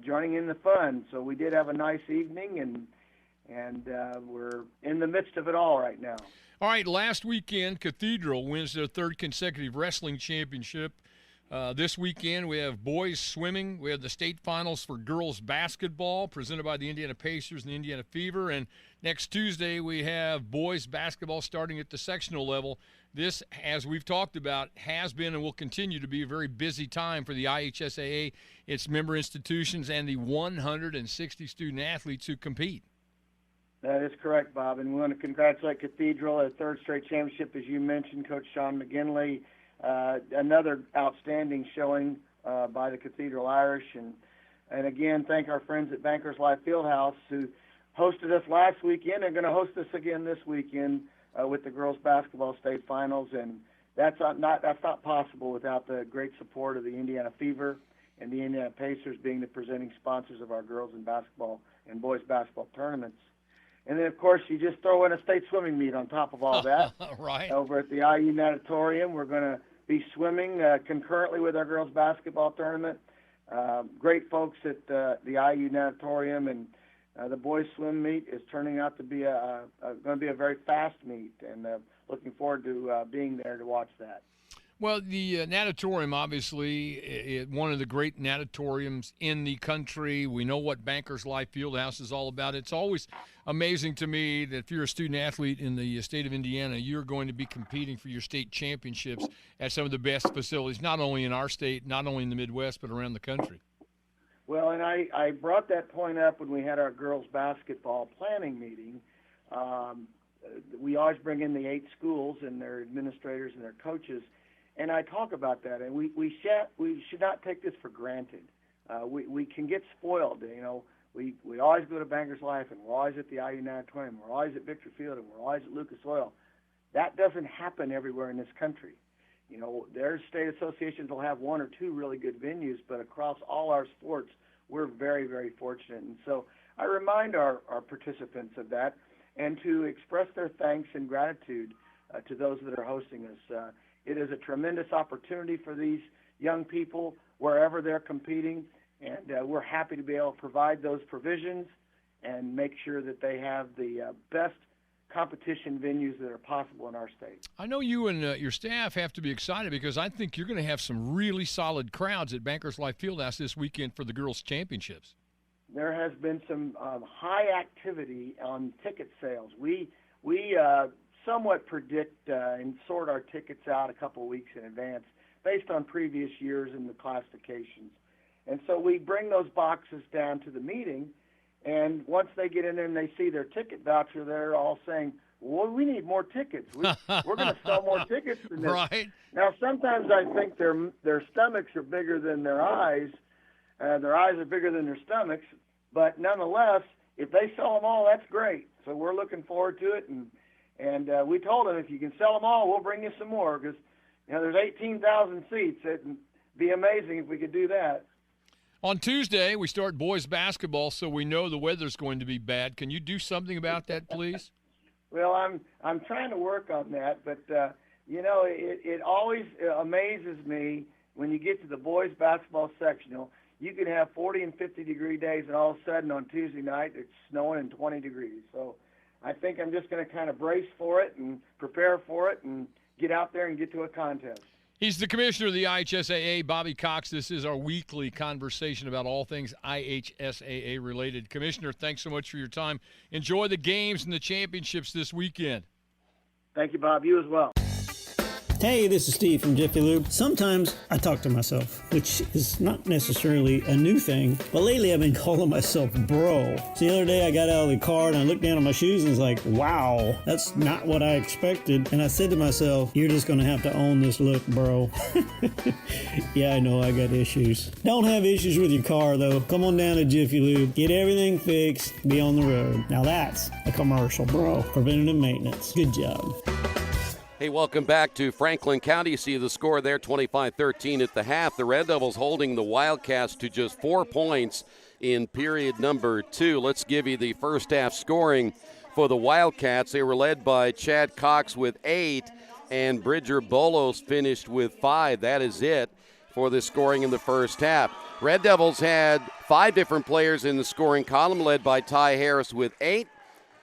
joining in the fun. So we did have a nice evening, and we're in the midst of it all right now.
All right, last weekend, Cathedral wins their third consecutive wrestling championship. This weekend, we have boys swimming. We have the state finals for girls basketball presented by the Indiana Pacers and the Indiana Fever. And next Tuesday, we have boys basketball starting at the sectional level. This, as we've talked about, has been and will continue to be a very busy time for the IHSAA, its member institutions, and the 160 student athletes who compete.
That is correct, Bob. And we want to congratulate Cathedral, a third straight championship, as you mentioned, Coach Sean McGinley. Another outstanding showing by the Cathedral Irish. And again, thank our friends at Bankers Life Fieldhouse who hosted us last weekend and going to host us again this weekend with the girls basketball state finals. And that's not possible without the great support of the Indiana Fever and the Indiana Pacers being the presenting sponsors of our girls and basketball and boys basketball tournaments. And then, of course, you just throw in a state swimming meet on top of all that.
Right.
Over at the IU Natatorium, we're going to be swimming concurrently with our girls basketball tournament. Great folks at the IU Natatorium, and the boys swim meet is turning out to be going to be a very fast meet, and looking forward to being there to watch that.
Well, the natatorium, obviously, one of the great natatoriums in the country. We know what Bankers Life Fieldhouse is all about. It's always amazing to me that if you're a student athlete in the state of Indiana, you're going to be competing for your state championships at some of the best facilities, not only in our state, not only in the Midwest, but around the country.
Well, and I brought that point up when we had our girls basketball planning meeting. We always bring in the 8 schools and their administrators and their coaches. And I talk about that, and we should not take this for granted. We can get spoiled, you know. We always go to Bankers Life, and we're always at the IU Natatorium, we're always at Victor Field, and we're always at Lucas Oil. That doesn't happen everywhere in this country. You know, their state associations will have 1 or 2 really good venues, but across all our sports, we're very, very fortunate. And so I remind our participants of that, and to express their thanks and gratitude to those that are hosting us. It is a tremendous opportunity for these young people wherever they're competing, and we're happy to be able to provide those provisions and make sure that they have the best competition venues that are possible in our state.
I know you and your staff have to be excited because I think you're going to have some really solid crowds at Bankers Life Fieldhouse this weekend for the girls' championships.
There has been some high activity on ticket sales. We somewhat predict and sort our tickets out a couple of weeks in advance based on previous years and the classifications. And so we bring those boxes down to the meeting, and once they get in there and they see their ticket voucher, they're all saying, well, we need more tickets. We're going to sell more tickets than this.
Right.
Now, sometimes I think their stomachs are bigger than their eyes. Their eyes are bigger than their stomachs. But nonetheless, if they sell them all, that's great. So we're looking forward to it, and we told them, if you can sell them all, we'll bring you some more because, you know, there's 18,000 seats. It'd be amazing if we could do that.
On Tuesday, we start boys basketball, so we know the weather's going to be bad. Can you do something about that, please?
Well, I'm trying to work on that, but it always amazes me when you get to the boys basketball sectional. You can have 40 and 50-degree days, and all of a sudden on Tuesday night it's snowing and 20 degrees. So I think I'm just going to kind of brace for it and prepare for it and get out there and get to a contest.
He's the commissioner of the IHSAA, Bobby Cox. This is our weekly conversation about all things IHSAA related. Commissioner, thanks so much for your time. Enjoy the games and the championships this weekend.
Thank you, Bob. You as well.
Hey, this is Steve from Jiffy Lube. Sometimes I talk to myself, which is not necessarily a new thing, but lately I've been calling myself bro. So the other day I got out of the car and I looked down at my shoes and was like, wow, that's not what I expected. And I said to myself, you're just going to have to own this look, bro. Yeah, I know I got issues. Don't have issues with your car, though. Come on down to Jiffy Lube, get everything fixed, be on the road. Now that's a commercial, bro. Preventative maintenance. Good job.
Hey, welcome back to Franklin County. You see the score there, 25-13 at the half. The Red Devils holding the Wildcats to just 4 points in period number 2. Let's give you the first half scoring for the Wildcats. They were led by Chad Cox with 8, and Bridger Bolos finished with 5. That is it for the scoring in the first half. Red Devils had 5 different players in the scoring column, led by Ty Harris with 8,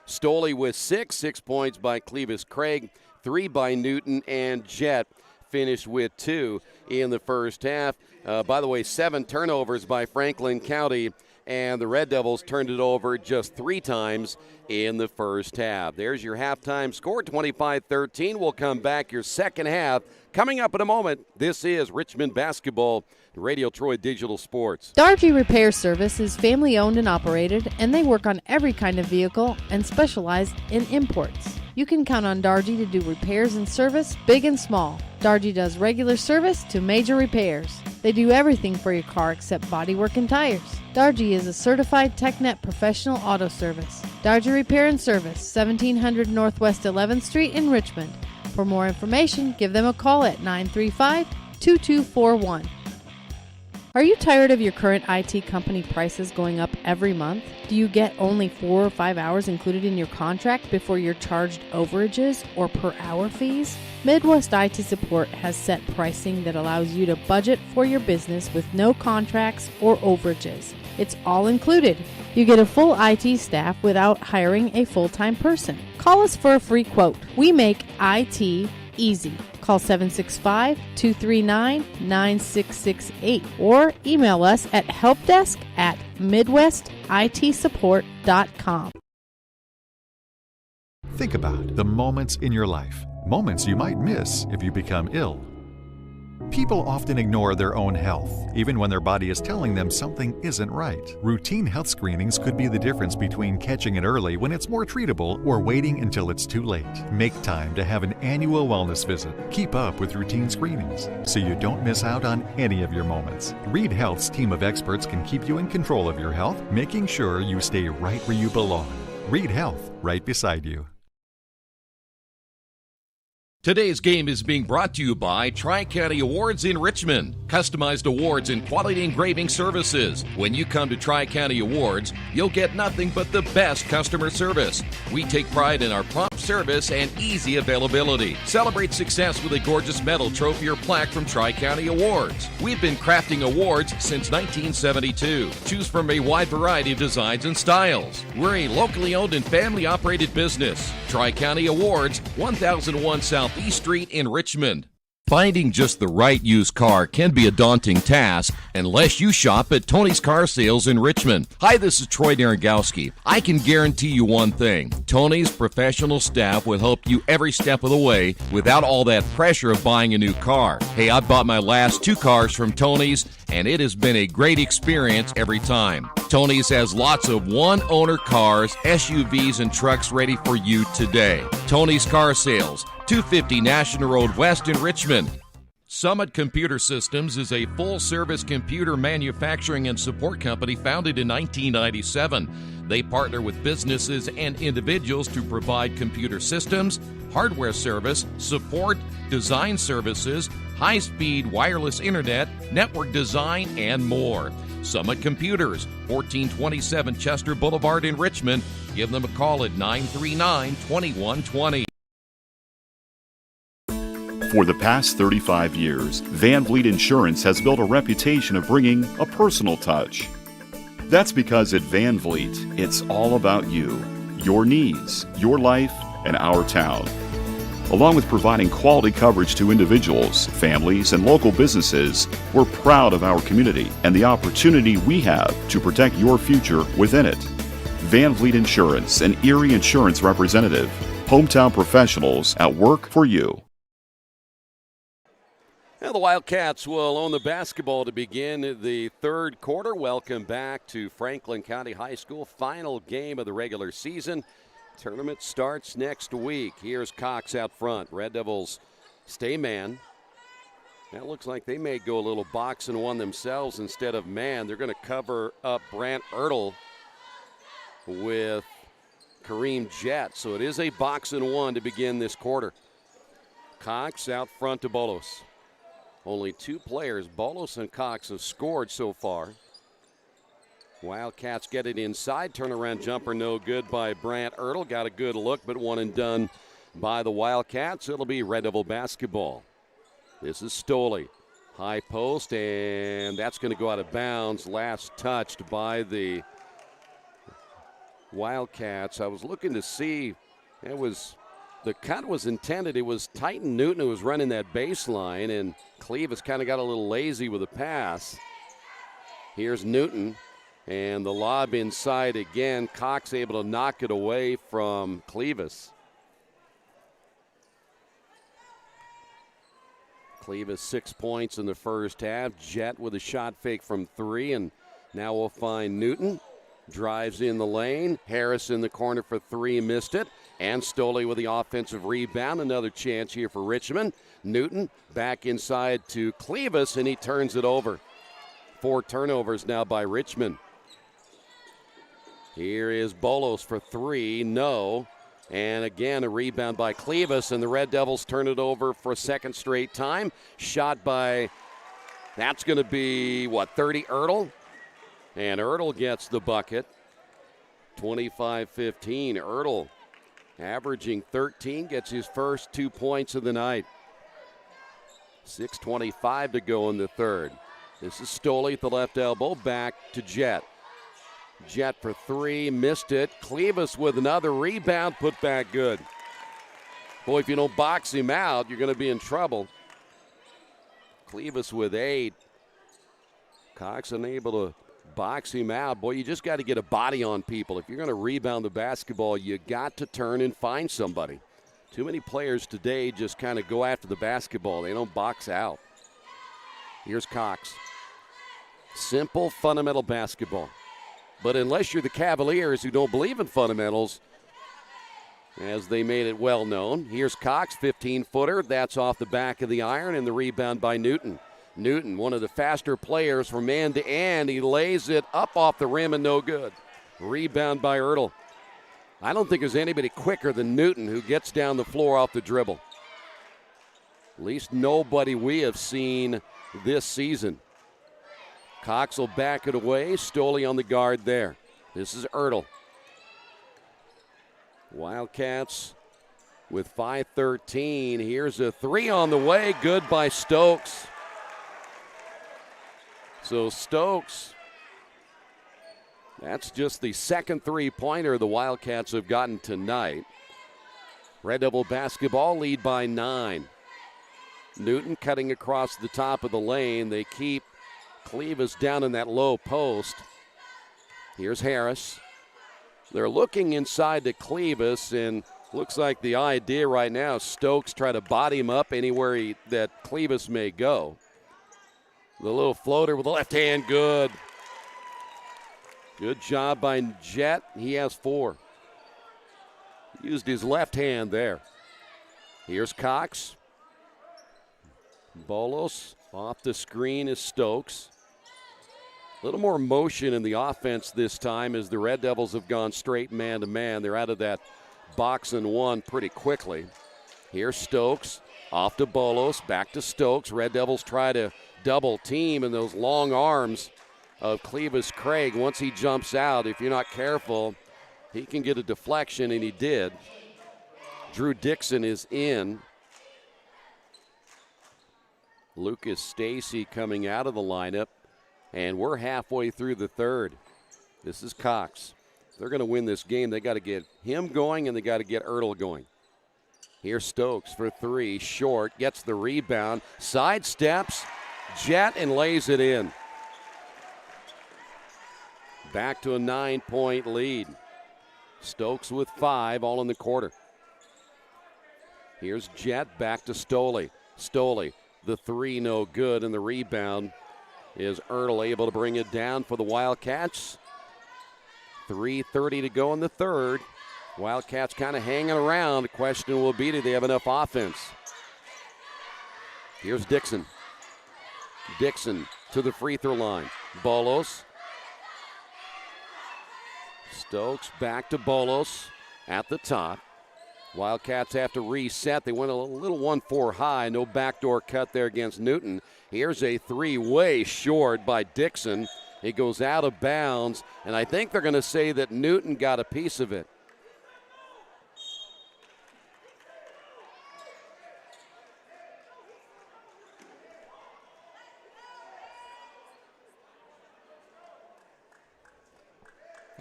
Stoley with 6 points by Clevis Craig, 3 by Newton, and Jett finished with 2 in the first half. By the way, 7 turnovers by Franklin County, and the Red Devils turned it over just 3 times in the first half. There's your halftime score, 25-13. We'll come back your second half. Coming up in a moment, this is Richmond Basketball, Radio Troy Digital Sports.
Dargy Repair Service is family owned and operated, and they work on every kind of vehicle and specialize in imports. You can count on Dargy to do repairs and service, big and small. Dargy does regular service to major repairs. They do everything for your car except bodywork and tires. Dargy is a certified TechNet professional auto service. Dargy Repair and Service, 1700 Northwest 11th Street in Richmond. For more information, give them a call at 935-2241. Are you tired of your current IT company prices going up every month? Do you get only 4 or 5 hours included in your contract before you're charged overages or per hour fees? Midwest IT Support has set pricing that allows you to budget for your business with no contracts or overages. It's all included. You get a full IT staff without hiring a full-time person. Call us for a free quote. We make IT easy. Call 765-239-9668 or email us at helpdesk@midwestitsupport.com.
Think about the moments in your life, moments you might miss if you become ill. People often ignore their own health, even when their body is telling them something isn't right. Routine health screenings could be the difference between catching it early when it's more treatable or waiting until it's too late. Make time to have an annual wellness visit. Keep up with routine screenings so you don't miss out on any of your moments. Reed Health's team of experts can keep you in control of your health, making sure you stay right where you belong. Reed Health, right beside you.
Today's game is being brought to you by Tri-County Awards in Richmond. Customized awards and quality engraving services. When you come to Tri-County Awards, you'll get nothing but the best customer service. We take pride in our prompt service and easy availability. Celebrate success with a gorgeous medal, trophy, or plaque from Tri-County Awards. We've been crafting awards since 1972. Choose from a wide variety of designs and styles. We're a locally owned and family-operated business. Tri-County Awards, 1001 South East Street in Richmond. Finding just the right used car can be a daunting task unless you shop at Tony's Car Sales in Richmond. Hi, this is Troy Naragowski. I can guarantee you one thing. Tony's professional staff will help you every step of the way without all that pressure of buying a new car. Hey, I bought my last 2 cars from Tony's, and it has been a great experience every time. Tony's has lots of one-owner cars, SUVs, and trucks ready for you today. Tony's Car Sales, 250 National Road West in Richmond. Summit Computer Systems is a full-service computer manufacturing and support company founded in 1997. They partner with businesses and individuals to provide computer systems, hardware service, support, design services, high-speed wireless internet, network design, and more. Summit Computers, 1427 Chester Boulevard in Richmond. Give them a call at 939-2120.
For the past 35 years, Van Vliet Insurance has built a reputation of bringing a personal touch. That's because at Van Vliet, it's all about you, your needs, your life, and our town. Along with providing quality coverage to individuals, families, and local businesses, we're proud of our community and the opportunity we have to protect your future within it. Van Vliet Insurance, an Erie Insurance representative. Hometown professionals at work for you.
Now the Wildcats will own the basketball to begin the third quarter. Welcome back to Franklin County High School. Final game of the regular season. Tournament starts next week. Here's Cox out front. Red Devils stay man. That looks like they may go a little box and one themselves instead of man. They're going to cover up Brant Ertl with Kareem Jett. So it is a box and one to begin this quarter. Cox out front to Bolos. Only two players, Bolos and Cox, have scored so far. Wildcats get it inside. Turnaround jumper no good by Brant Ertl. Got a good look, but one and done by the Wildcats. It'll be Red Devil basketball. This is Stoley. High post, and that's going to go out of bounds. Last touched by the Wildcats. I was looking to see, the cut was intended. It was Titan Newton who was running that baseline, and Clevis kind of got a little lazy with the pass. Here's Newton, and the lob inside again. Cox able to knock it away from Clevis. Clevis 6 points in the first half. Jett with a shot fake from three, and now we'll find Newton. Drives in the lane. Harris in the corner for three, missed it. And Stoley with the offensive rebound. Another chance here for Richmond. Newton back inside to Clevis, and he turns it over. 4 turnovers now by Richmond. Here is Bolos for three, no. And again, a rebound by Clevis, and the Red Devils turn it over for a second straight time. Shot by, that's going to be, 30, Ertl? And Ertl gets the bucket. 25-15. Ertl averaging 13, gets his first 2 points of the night. 6:25 to go in the third. This is Stoley at the left elbow, back to Jett. Jett for three, missed it. Clevis with another rebound, put back good. Boy, if you don't box him out, you're going to be in trouble. Clevis with 8. Cox unable to box him out. Boy, you just got to get a body on people. If you're going to rebound the basketball, you got to turn and find somebody. Too many players today just kind of go after the basketball. They don't box out. Here's Cox. Simple, fundamental basketball. But unless you're the Cavaliers who don't believe in fundamentals, as they made it well known, here's Cox, 15-footer. That's off the back of the iron, and the rebound by Newton. Newton, one of the faster players from man to end. He lays it up off the rim and no good. Rebound by Ertl. I don't think there's anybody quicker than Newton who gets down the floor off the dribble. At least nobody we have seen this season. Cox will back it away. Stoley on the guard there. This is Ertl. Wildcats with 5:13. Here's a three on the way. Good by Stokes. So Stokes, that's just the second three-pointer the Wildcats have gotten tonight. Red Devil basketball lead by 9. Newton cutting across the top of the lane. They keep Clevis down in that low post. Here's Harris. They're looking inside to Clevis, and looks like the idea right now is Stokes try to body him up anywhere that Clevis may go. The little floater with the left hand, good. Good job by Jett. He has 4. Used his left hand there. Here's Cox. Bolos off the screen is Stokes. A little more motion in the offense this time as the Red Devils have gone straight man-to-man. They're out of that box and one pretty quickly. Here's Stokes, off to Bolos, back to Stokes. Red Devils try to double team, and those long arms of Clevis Craig, once he jumps out, if you're not careful, he can get a deflection, and he did. Drew Dixon is in. Lucas Stacy coming out of the lineup, and we're halfway through the third. This is Cox. They're going to win this game. They got to get him going, and they got to get Ertl going. Here's Stokes for three, short, gets the rebound, sidesteps, jet, and lays it in. Back to a 9-point lead. Stokes with 5, all in the quarter. Here's Jet, back to Stoley. Stoley, the three, no good, and the rebound is Ertl able to bring it down for the Wildcats. 3:30 to go in the third. Wildcats kind of hanging around. The question will be, do they have enough offense? Here's Dixon. Dixon to the free throw line. Bolos. Stokes back to Bolos at the top. Wildcats have to reset. They went a little 1-4 high. No backdoor cut there against Newton. Here's a three-way short by Dixon. It goes out of bounds, and I think they're going to say that Newton got a piece of it.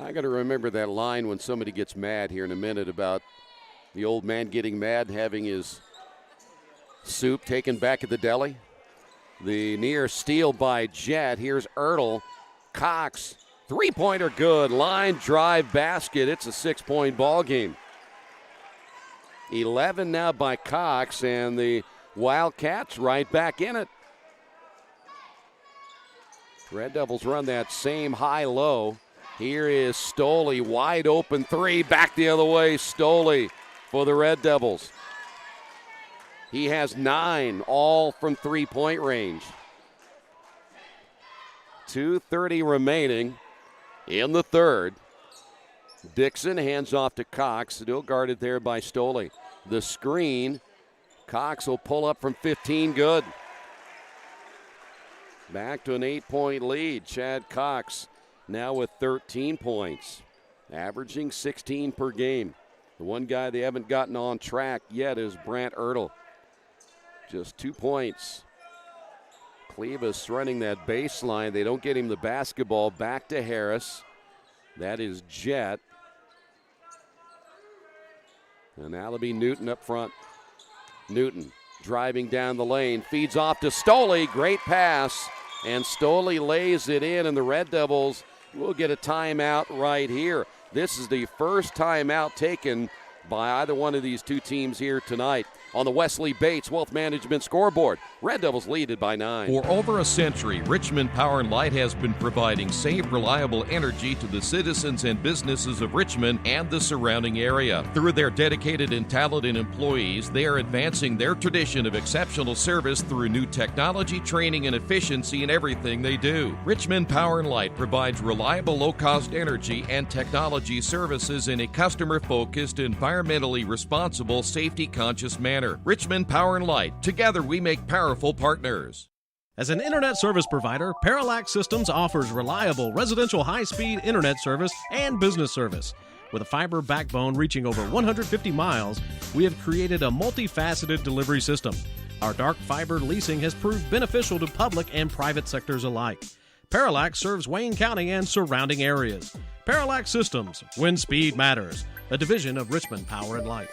I got to remember that line when somebody gets mad here in a minute about the old man getting mad, having his soup taken back at the deli. The near steal by Jet. Here's Ertl. Cox, three-pointer good. Line drive basket. It's a 6-point ball game. 11 now by Cox, and the Wildcats right back in it. Red Devils run that same high-low. Here is Stoley, wide open three, back the other way. Stoley for the Red Devils. He has 9, all from three-point range. 2:30 remaining in the third. Dixon hands off to Cox, still guarded there by Stoley. The screen, Cox will pull up from 15, good. Back to an 8-point lead. Chad Cox now with 13 points, averaging 16 per game. The one guy they haven't gotten on track yet is Brant Ertl. Just 2 points. Clevis running that baseline. They don't get him the basketball. Back to Harris. That is Jet. And that'll be Newton up front. Newton driving down the lane. Feeds off to Stoley. Great pass. And Stoley lays it in, and the Red Devils will get a timeout right here. This is the first timeout taken by either one of these two teams here tonight. On the Wesley Bates Wealth Management scoreboard, Red Devils lead it by 9.
For over a century, Richmond Power and Light has been providing safe, reliable energy to the citizens and businesses of Richmond and the surrounding area. Through their dedicated and talented employees, they are advancing their tradition of exceptional service through new technology, training, and efficiency in everything they do. Richmond Power and Light provides reliable, low-cost energy and technology services in a customer-focused, environmentally responsible, safety-conscious manner. Richmond Power and Light. Together we make powerful partners.
As an internet service provider, Parallax Systems offers reliable residential high-speed internet service and business service. With a fiber backbone reaching over 150 miles, we have created a multifaceted delivery system. Our dark fiber leasing has proved beneficial to public and private sectors alike. Parallax serves Wayne County and surrounding areas. Parallax Systems, when speed matters, a division of Richmond Power and Light.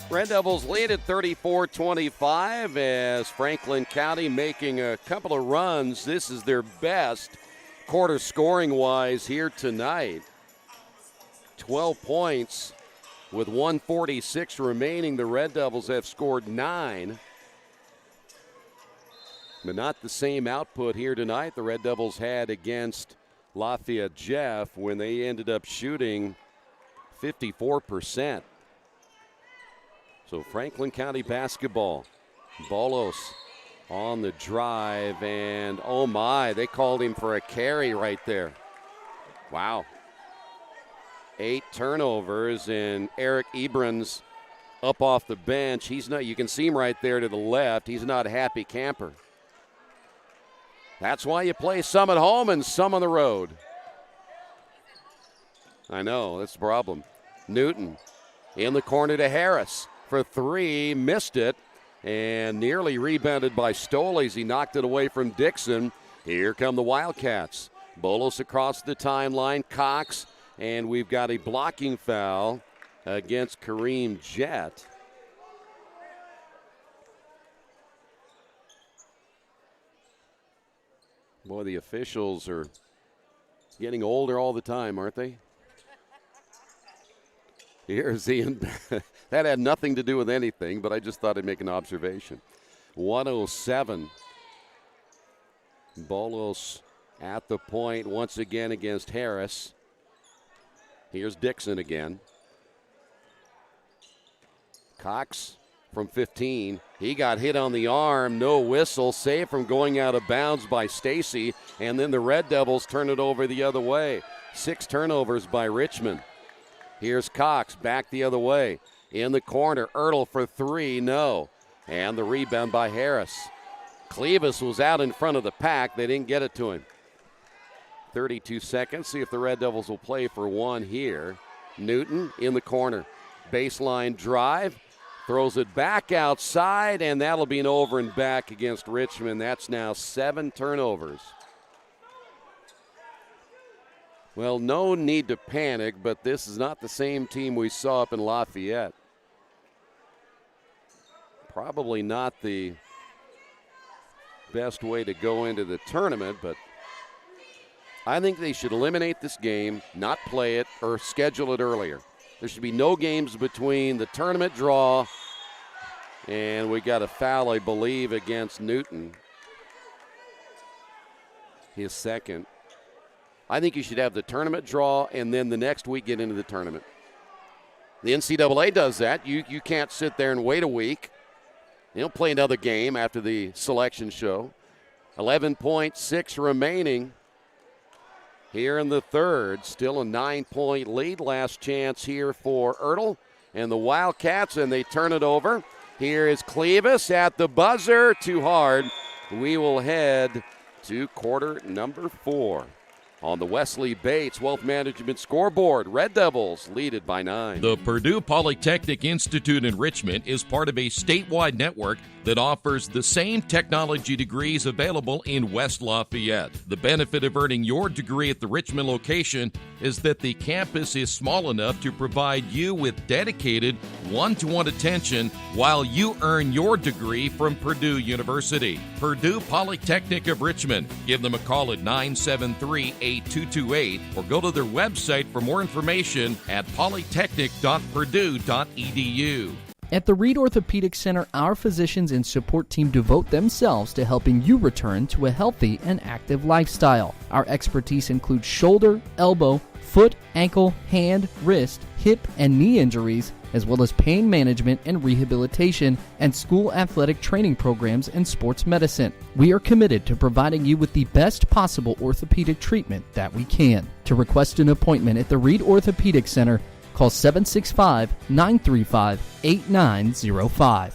Red Devils lead at 34-25 as Franklin County making a couple of runs. This is their best quarter scoring-wise here tonight. 12 points with 1:46 remaining. The Red Devils have scored 9. But not the same output here tonight the Red Devils had against Lafayette Jeff when they ended up shooting 54%. So Franklin County basketball. Bolos on the drive, and oh my, they called him for a carry right there. Wow. 8 turnovers, and Eric Ebrans up off the bench. He's not, you can see him right there to the left. He's not a happy camper. That's why you play some at home and some on the road. I know, that's the problem. Newton in the corner to Harris for 3, missed it, and nearly rebounded by Stoll as he knocked it away from Dixon. Here come the Wildcats. Bolos across the timeline, Cox, and we've got a blocking foul against Kareem Jett. Boy, the officials are getting older all the time, aren't they? Here's Ian. That had nothing to do with anything, but I just thought I'd make an observation. 107. Bolos at the point once again against Harris. Here's Dixon again. Cox from 15. He got hit on the arm. No whistle. Saved from going out of bounds by Stacy. And then the Red Devils turn it over the other way. 6 turnovers by Richmond. Here's Cox back the other way. In the corner, Ertl for 3, no. And the rebound by Harris. Clevis was out in front of the pack. They didn't get it to him. 32 seconds. See if the Red Devils will play for one here. Newton in the corner. Baseline drive. Throws it back outside, and that'll be an over and back against Richmond. That's now 7 turnovers. Well, no need to panic, but this is not the same team we saw up in Lafayette. Probably not the best way to go into the tournament, but I think they should eliminate this game, not play it, or schedule it earlier. There should be no games between the tournament draw and we got a foul, I believe, against Newton. His second. I think you should have the tournament draw and then the next week get into the tournament. The NCAA does that. You can't sit there and wait a week. You don't play another game after the selection show. 11.6 remaining here in the third. Still a 9-point lead. Last chance here for Ertl and the Wildcats, and they turn it over. Here is Clevis at the buzzer. Too hard. We will head to quarter number 4. On the Wesley Bates Wealth Management scoreboard, Red Devils lead it by 9.
The Purdue Polytechnic Institute in Richmond is part of a statewide network that offers the same technology degrees available in West Lafayette. The benefit of earning your degree at the Richmond location is that the campus is small enough to provide you with dedicated one-to-one attention while you earn your degree from Purdue University. Purdue Polytechnic of Richmond. Give them a call at 973-8228 or go to their website for more information at polytechnic.purdue.edu.
At the Reed Orthopedic Center, our physicians and support team devote themselves to helping you return to a healthy and active lifestyle. Our expertise includes shoulder, elbow, foot, ankle, hand, wrist, hip, and knee injuries, as well as pain management and rehabilitation and school athletic training programs and sports medicine. We are committed to providing you with the best possible orthopedic treatment that we can. To request an appointment at the Reed Orthopedic Center, call 765-935-8905.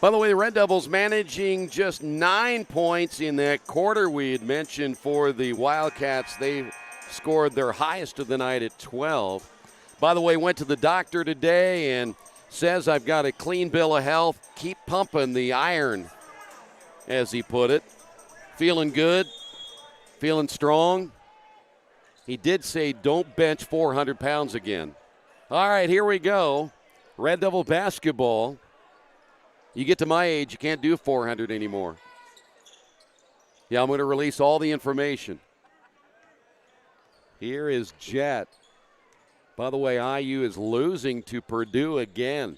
By the way, the Red Devils managing just 9 points in that quarter we had mentioned for the Wildcats. They scored their highest of the night at 12. By the way, went to the doctor today and says, I've got a clean bill of health. Keep pumping the iron, as he put it. Feeling good, feeling strong. He did say don't bench 400 pounds again. All right, here we go. Red Devil basketball. You get to my age, you can't do 400 anymore. Yeah, I'm going to release all the information. Here is Jett. By the way, IU is losing to Purdue again.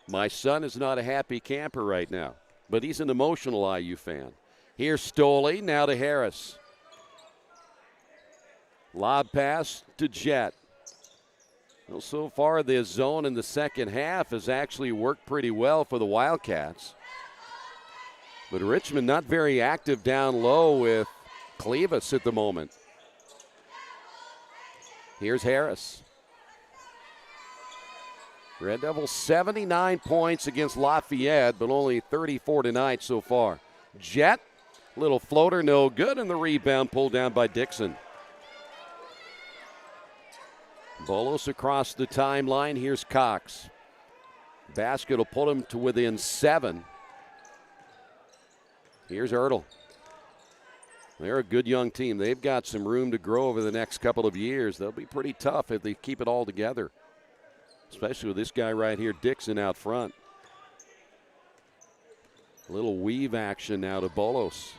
My son is not a happy camper right now, but he's an emotional IU fan. Here's Stolle, now to Harris. Lob pass to Jett. Well, so far, this zone in the second half has actually worked pretty well for the Wildcats. But Richmond not very active down low with Clevis at the moment. Here's Harris. Red Devils 79 points against Lafayette, but only 34 tonight so far. Jet, little floater, no good, and the rebound pulled down by Dixon. Bolos across the timeline. Here's Cox. Basket will put him to within 7. Here's Ertl. They're a good young team. They've got some room to grow over the next couple of years. They'll be pretty tough if they keep it all together, especially with this guy right here, Dixon, out front. A little weave action now to Bolos.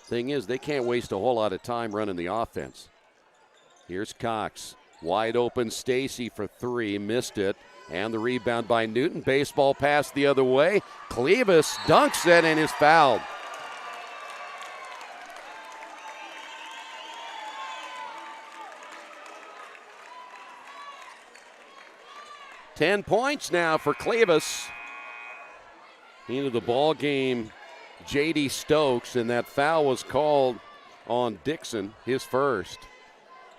Thing is, they can't waste a whole lot of time running the offense. Here's Cox. Wide open Stacy for 3, missed it. And the rebound by Newton. Baseball pass the other way. Clevis dunks it and is fouled. Ten points now for Clevis. Into the ball game, J.D. Stokes, and that foul was called on Dixon, his first.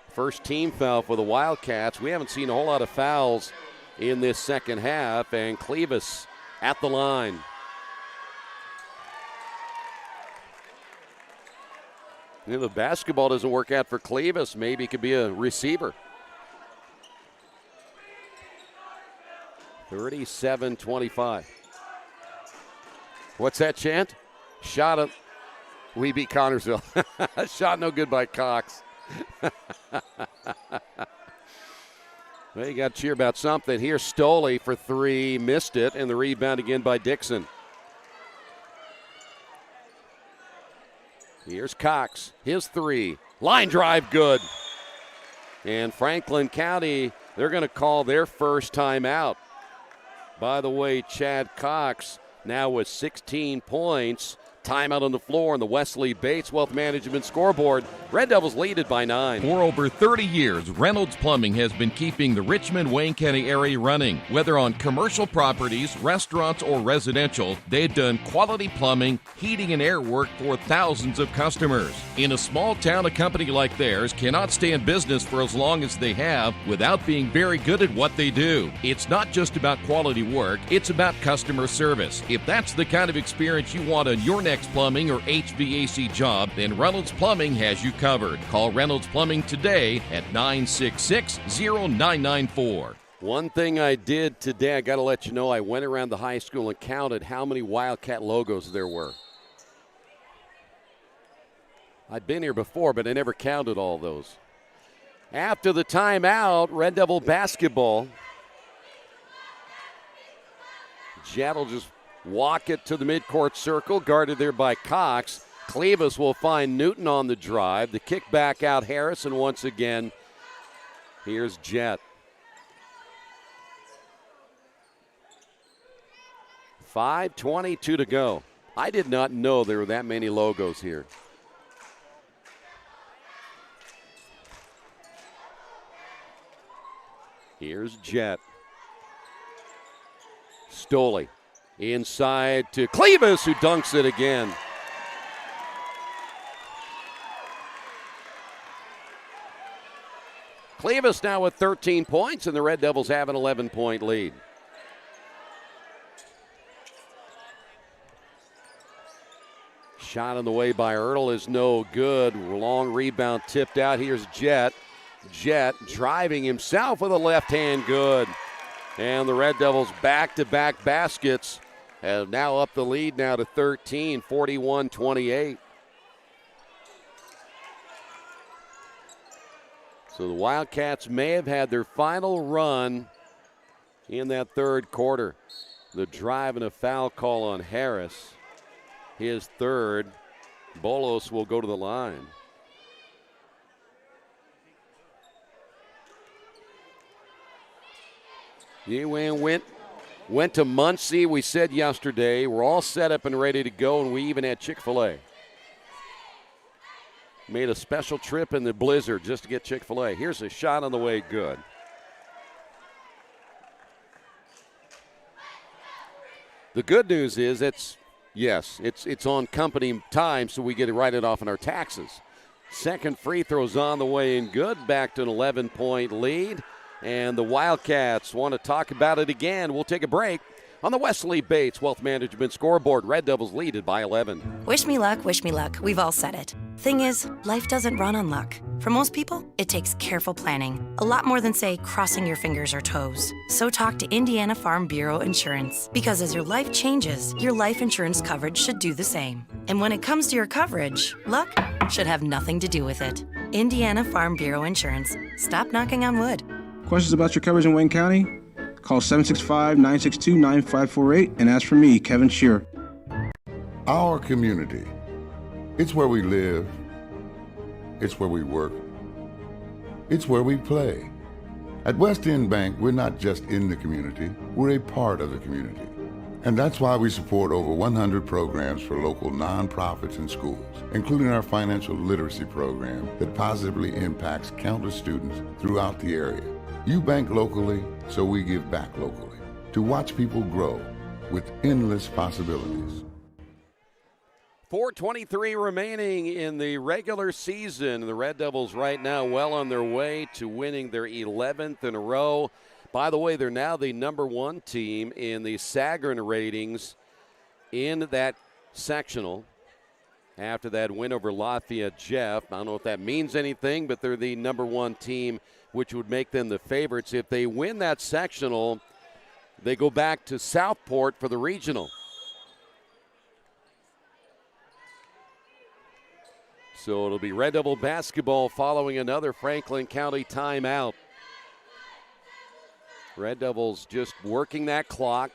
First team foul for the Wildcats. We haven't seen a whole lot of fouls in this second half, and Clevis at the line. If the basketball doesn't work out for Clevis, maybe he could be a receiver. 37-25. What's that chant? Shot at we beat Connorsville. Shot no good by Cox. Well, you got to cheer about something. Here's Stoley for 3, missed it, and the rebound again by Dixon. Here's Cox, his 3. Line drive, good. And Franklin County, they're going to call their first timeout. By the way, Chad Cox now with 16 points. Timeout on the floor on the Wesley Bates Wealth Management scoreboard. Red Devils lead it by 9.
For over 30 years, Reynolds Plumbing has been keeping the Richmond, Wayne County area running. Whether on commercial properties, restaurants, or residential, they've done quality plumbing, heating, and air work for thousands of customers. In a small town, a company like theirs cannot stay in business for as long as they have without being very good at what they do. It's not just about quality work, it's about customer service. If that's the kind of experience you want on your next plumbing or HVAC job, then Reynolds Plumbing has you covered. Call Reynolds Plumbing today at 966-0994.
One thing I did today, I got to let you know, I went around the high school and counted how many Wildcat logos there were. I'd been here before, but I never counted all those. After the timeout, Red Devil basketball. Jett will just walk it to the midcourt circle, guarded there by Cox. Clevis will find Newton on the drive. The kick back out Harrison once again. Here's Jett. 5:22 to go. I did not know there were that many logos here. Here's Jett. Stoley. Inside to Clevis, who dunks it again. Clevis now with 13 points, and the Red Devils have an 11-point lead. Shot on the way by Ertl is no good. Long rebound tipped out. Here's Jett. Jett driving himself with a left hand, good. And the Red Devils back-to-back baskets have now up the lead now to 13, 41-28. So the Wildcats may have had their final run in that third quarter. The drive and a foul call on Harris. His third. Bolos will go to the line. He went to Muncie. We said yesterday we're all set up and ready to go, and we even had Chick-fil-A. Made a special trip in the blizzard just to get Chick-fil-A. Here's a shot on the way, good. The good news is it's on company time, so we get to write it off in our taxes. Second free throw's on the way and good. Back to an 11-point lead. And the Wildcats want to talk about it again. We'll take a break on the Wesley Bates Wealth Management scoreboard. Red Devils lead it by 11.
Wish me luck, wish me luck. We've all said it. Thing is, life doesn't run on luck. For most people, it takes careful planning. A lot more than, say, crossing your fingers or toes. So talk to Indiana Farm Bureau Insurance. Because as your life changes, your life insurance coverage should do the same. And when it comes to your coverage, luck should have nothing to do with it. Indiana Farm Bureau Insurance. Stop knocking on wood.
Questions about your coverage in Wayne County? Call 765-962-9548 and ask for me, Kevin Shearer.
Our community. It's where we live. It's where we work. It's where we play. At West End Bank, we're not just in the community, we're a part of the community. And that's why we support over 100 programs for local nonprofits and schools, including our financial literacy program that positively impacts countless students throughout the area. You bank locally, so we give back locally to watch people grow with endless possibilities.
4:23 remaining in the regular season. The Red Devils right now well on their way to winning their 11th in a row. By the way, they're now the number one team in the Sagarin ratings in that sectional after that win over Lafayette Jeff. I don't know if that means anything, but they're the number one team, which would make them the favorites. If they win that sectional, they go back to Southport for the regional. So it'll be Red Devil basketball following another Franklin County timeout. Red Devils just working that clock.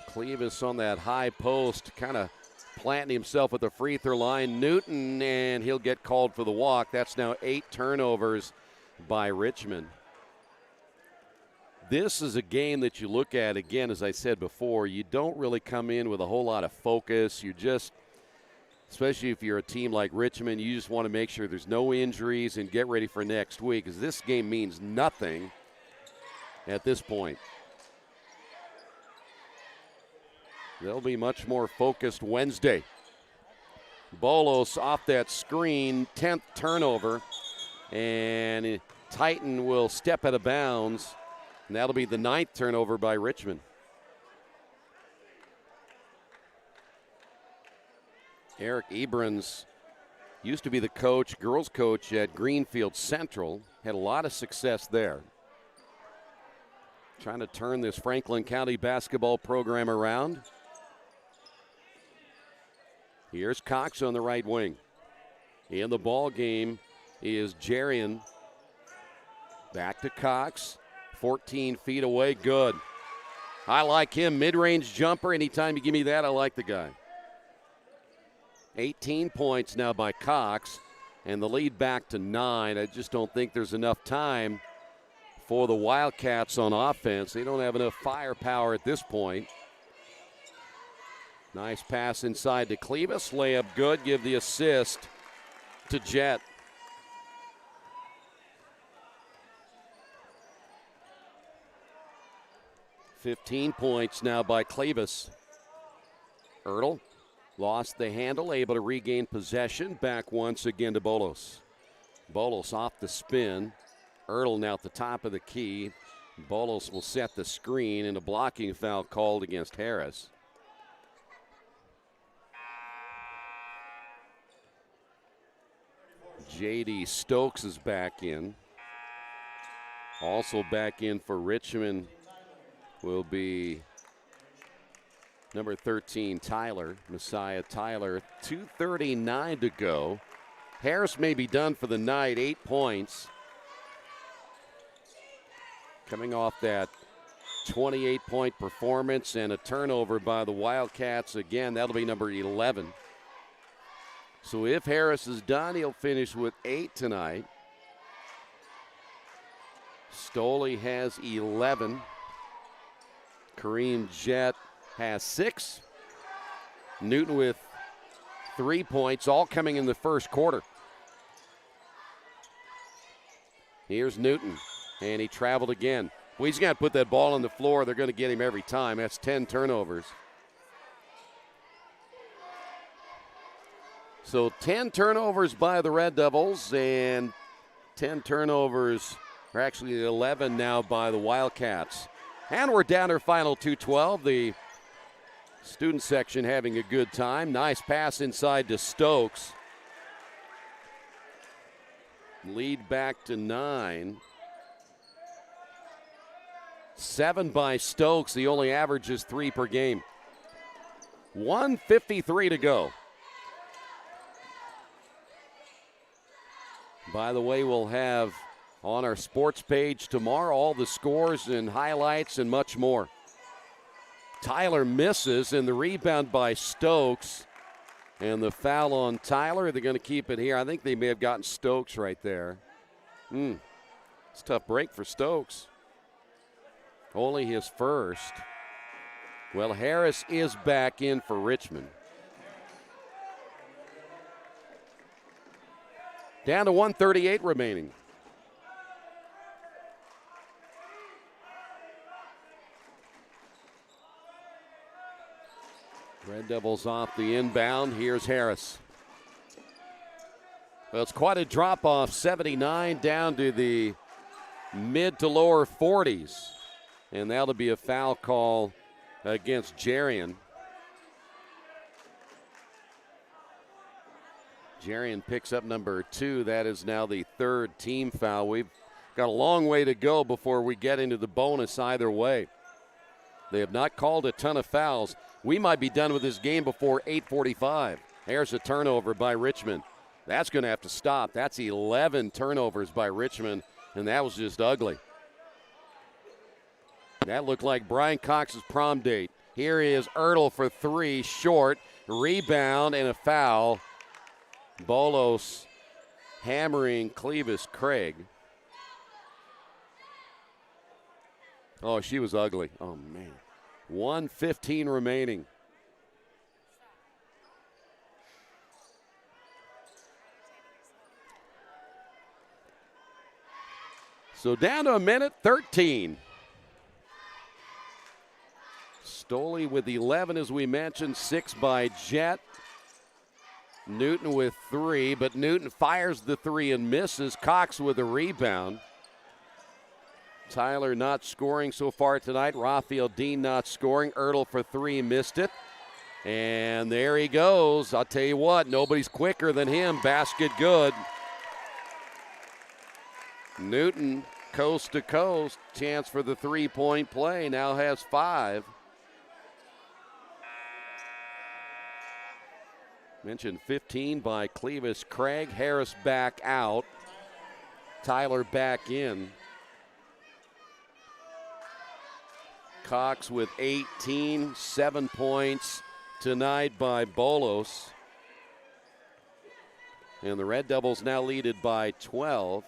Clevis on that high post, kind of planting himself at the free throw line. Newton, and he'll get called for the walk. That's now 8 turnovers by Richmond. This is a game that you look at, again, as I said before, you don't really come in with a whole lot of focus. You just, especially if you're a team like Richmond, you just want to make sure there's no injuries and get ready for next week, because this game means nothing at this point. They'll be much more focused Wednesday. Bolos off that screen, 10th turnover, and Titan will step out of bounds. And that'll be the 9th turnover by Richmond. Eric Ebrans used to be the girls coach at Greenfield Central. Had a lot of success there. Trying to turn this Franklin County basketball program around. Here's Cox on the right wing. In the ball game is Jarian. Back to Cox. 14 feet away, good. I like him, mid-range jumper. Anytime you give me that, I like the guy. 18 points now by Cox, and the lead back to 9. I just don't think there's enough time for the Wildcats on offense. They don't have enough firepower at this point. Nice pass inside to Clevis. Layup good. Give the assist to Jet. $15 points now by Clevis. Ertl lost the handle, able to regain possession. Back once again to Bolos. Bolos off the spin. Ertl now at the top of the key. Bolos will set the screen, and a blocking foul called against Harris. J.D. Stokes is back in. Also back in for Richmond will be number 13, Messiah Tyler. 2:39 to go. Harris may be done for the night, 8 points. Coming off that 28-point performance and a turnover by the Wildcats. Again, that'll be number 11. So if Harris is done, he'll finish with 8 tonight. Stoley has 11. Kareem Jett has 6. Newton with 3 points, all coming in the first quarter. Here's Newton, and he traveled again. Well, he's got to put that ball on the floor. They're going to get him every time. That's 10 turnovers. So 10 turnovers by the Red Devils and 10 turnovers, or actually 11 now by the Wildcats. And we're down to our final 2:12. The student section having a good time. Nice pass inside to Stokes. Lead back to 9. 7 by Stokes. The only average is 3 per game. 1:53 to go. By the way, we'll have on our sports page tomorrow all the scores and highlights and much more. Tyler misses, and the rebound by Stokes. And the foul on Tyler. They're going to keep it here. I think they may have gotten Stokes right there. It's a tough break for Stokes. Only his first. Well, Harris is back in for Richmond. Down to 1:38 remaining. Red Devils off the inbound. Here's Harris. Well, it's quite a drop off. 79 down to the mid to lower 40s. And that'll be a foul call against Jarian. Jarian picks up number 2. That is now the 3rd team foul. We've got a long way to go before we get into the bonus either way. They have not called a ton of fouls. We might be done with this game before 8:45. There's a turnover by Richmond. That's going to have to stop. That's 11 turnovers by Richmond, and that was just ugly. That looked like Brian Cox's prom date. Here is Ertl for 3, short, rebound, and a foul. Bolos hammering Clevis Craig. Oh, she was ugly. Oh, man. 1:15 remaining. So down to 1:13. Stoley with 11, as we mentioned, 6 by Jet. Newton with 3, but Newton fires the 3 and misses. Cox with a rebound. Tyler not scoring so far tonight. Raphael Dean not scoring. Ertl for 3, missed it. And there he goes. I'll tell you what, nobody's quicker than him. Basket good. Newton, coast to coast. Chance for the 3-point play. Now has 5. Mentioned 15 by Clevis Craig. Harris back out. Tyler back in. Cox with 18, 7 points tonight by Bolos. And the Red Devils now leaded by 12.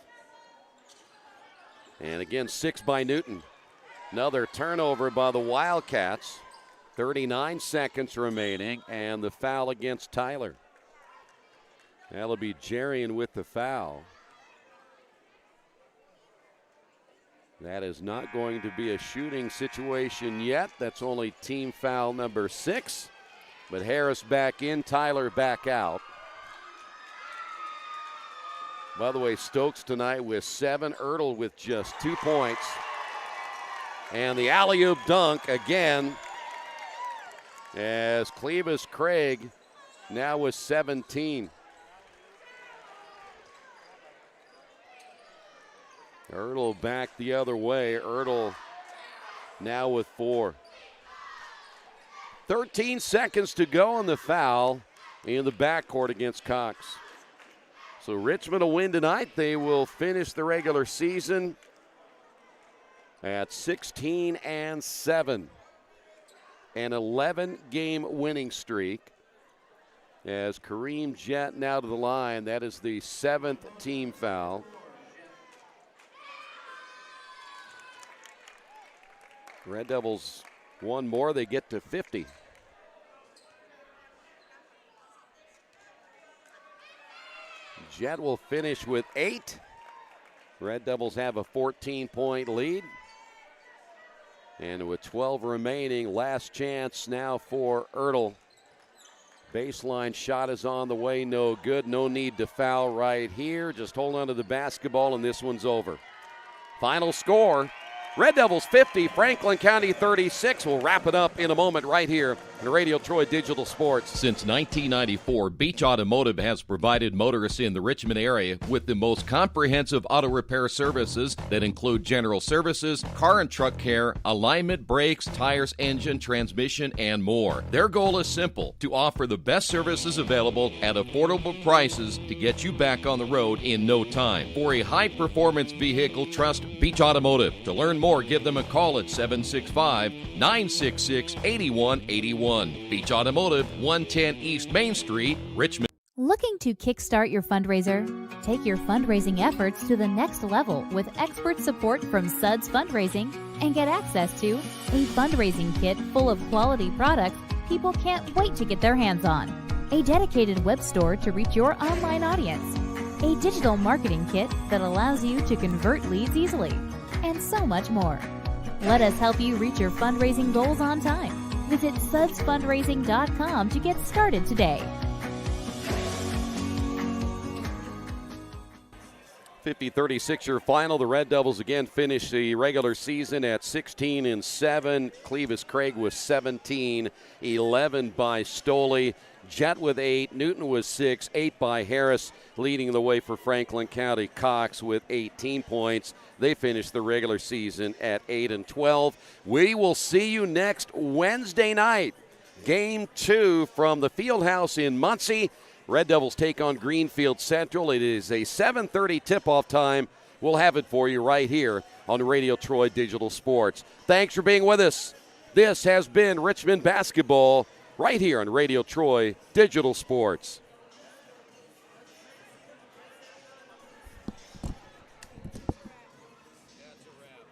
And again, 6 by Newton. Another turnover by the Wildcats. 39 seconds remaining, and the foul against Tyler. That'll be Jarian with the foul. That is not going to be a shooting situation yet. That's only team foul number 6. But Harris back in, Tyler back out. By the way, Stokes tonight with 7, Ertl with just 2 points. And the alley-oop dunk again, as Clevis Craig now with 17. Ertl back the other way. Ertl now with 4. 13 seconds to go on the foul in the backcourt against Cox. So Richmond will win tonight. They will finish the regular season at 16-7. An 11-game winning streak. As Kareem Jett now to the line. That is the 7th team foul. Red Devils one more, they get to 50. Jett will finish with 8. Red Devils have a 14-point lead. And with 12 remaining, last chance now for Ertl. Baseline shot is on the way, no good. No need to foul right here. Just hold on to the basketball, and this one's over. Final score, Red Devils 50, Franklin County 36. We'll wrap it up in a moment right here on Radio Troy Digital Sports.
Since 1994, Beach Automotive has provided motorists in the Richmond area with the most comprehensive auto repair services that include general services, car and truck care, alignment, brakes, tires, engine, transmission, and more. Their goal is simple: to offer the best services available at affordable prices to get you back on the road in no time. For a high-performance vehicle, trust Beach Automotive. To learn more, give them a call at 765-966-8181. Beach Automotive, 110 East Main Street, Richmond.
Looking to kickstart your fundraiser? Take your fundraising efforts to the next level with expert support from Suds Fundraising and get access to a fundraising kit full of quality products people can't wait to get their hands on, a dedicated web store to reach your online audience, a digital marketing kit that allows you to convert leads easily, and so much more. Let us help you reach your fundraising goals on time. Visit sudsfundraising.com to get started today.
50-36 your final. The Red Devils again finished the regular season at 16-7. Clevis Craig was 17, 11 by Stoley. Jett with 8, Newton with 6, 8 by Harris, leading the way for Franklin County. Cox with 18 points. They finished the regular season at 8-12. We will see you next Wednesday night. Game 2 from the Fieldhouse in Muncie. Red Devils take on Greenfield Central. It is a 7:30 tip-off time. We'll have it for you right here on Radio Troy Digital Sports. Thanks for being with us. This has been Richmond Basketball right here on Radio Troy Digital Sports.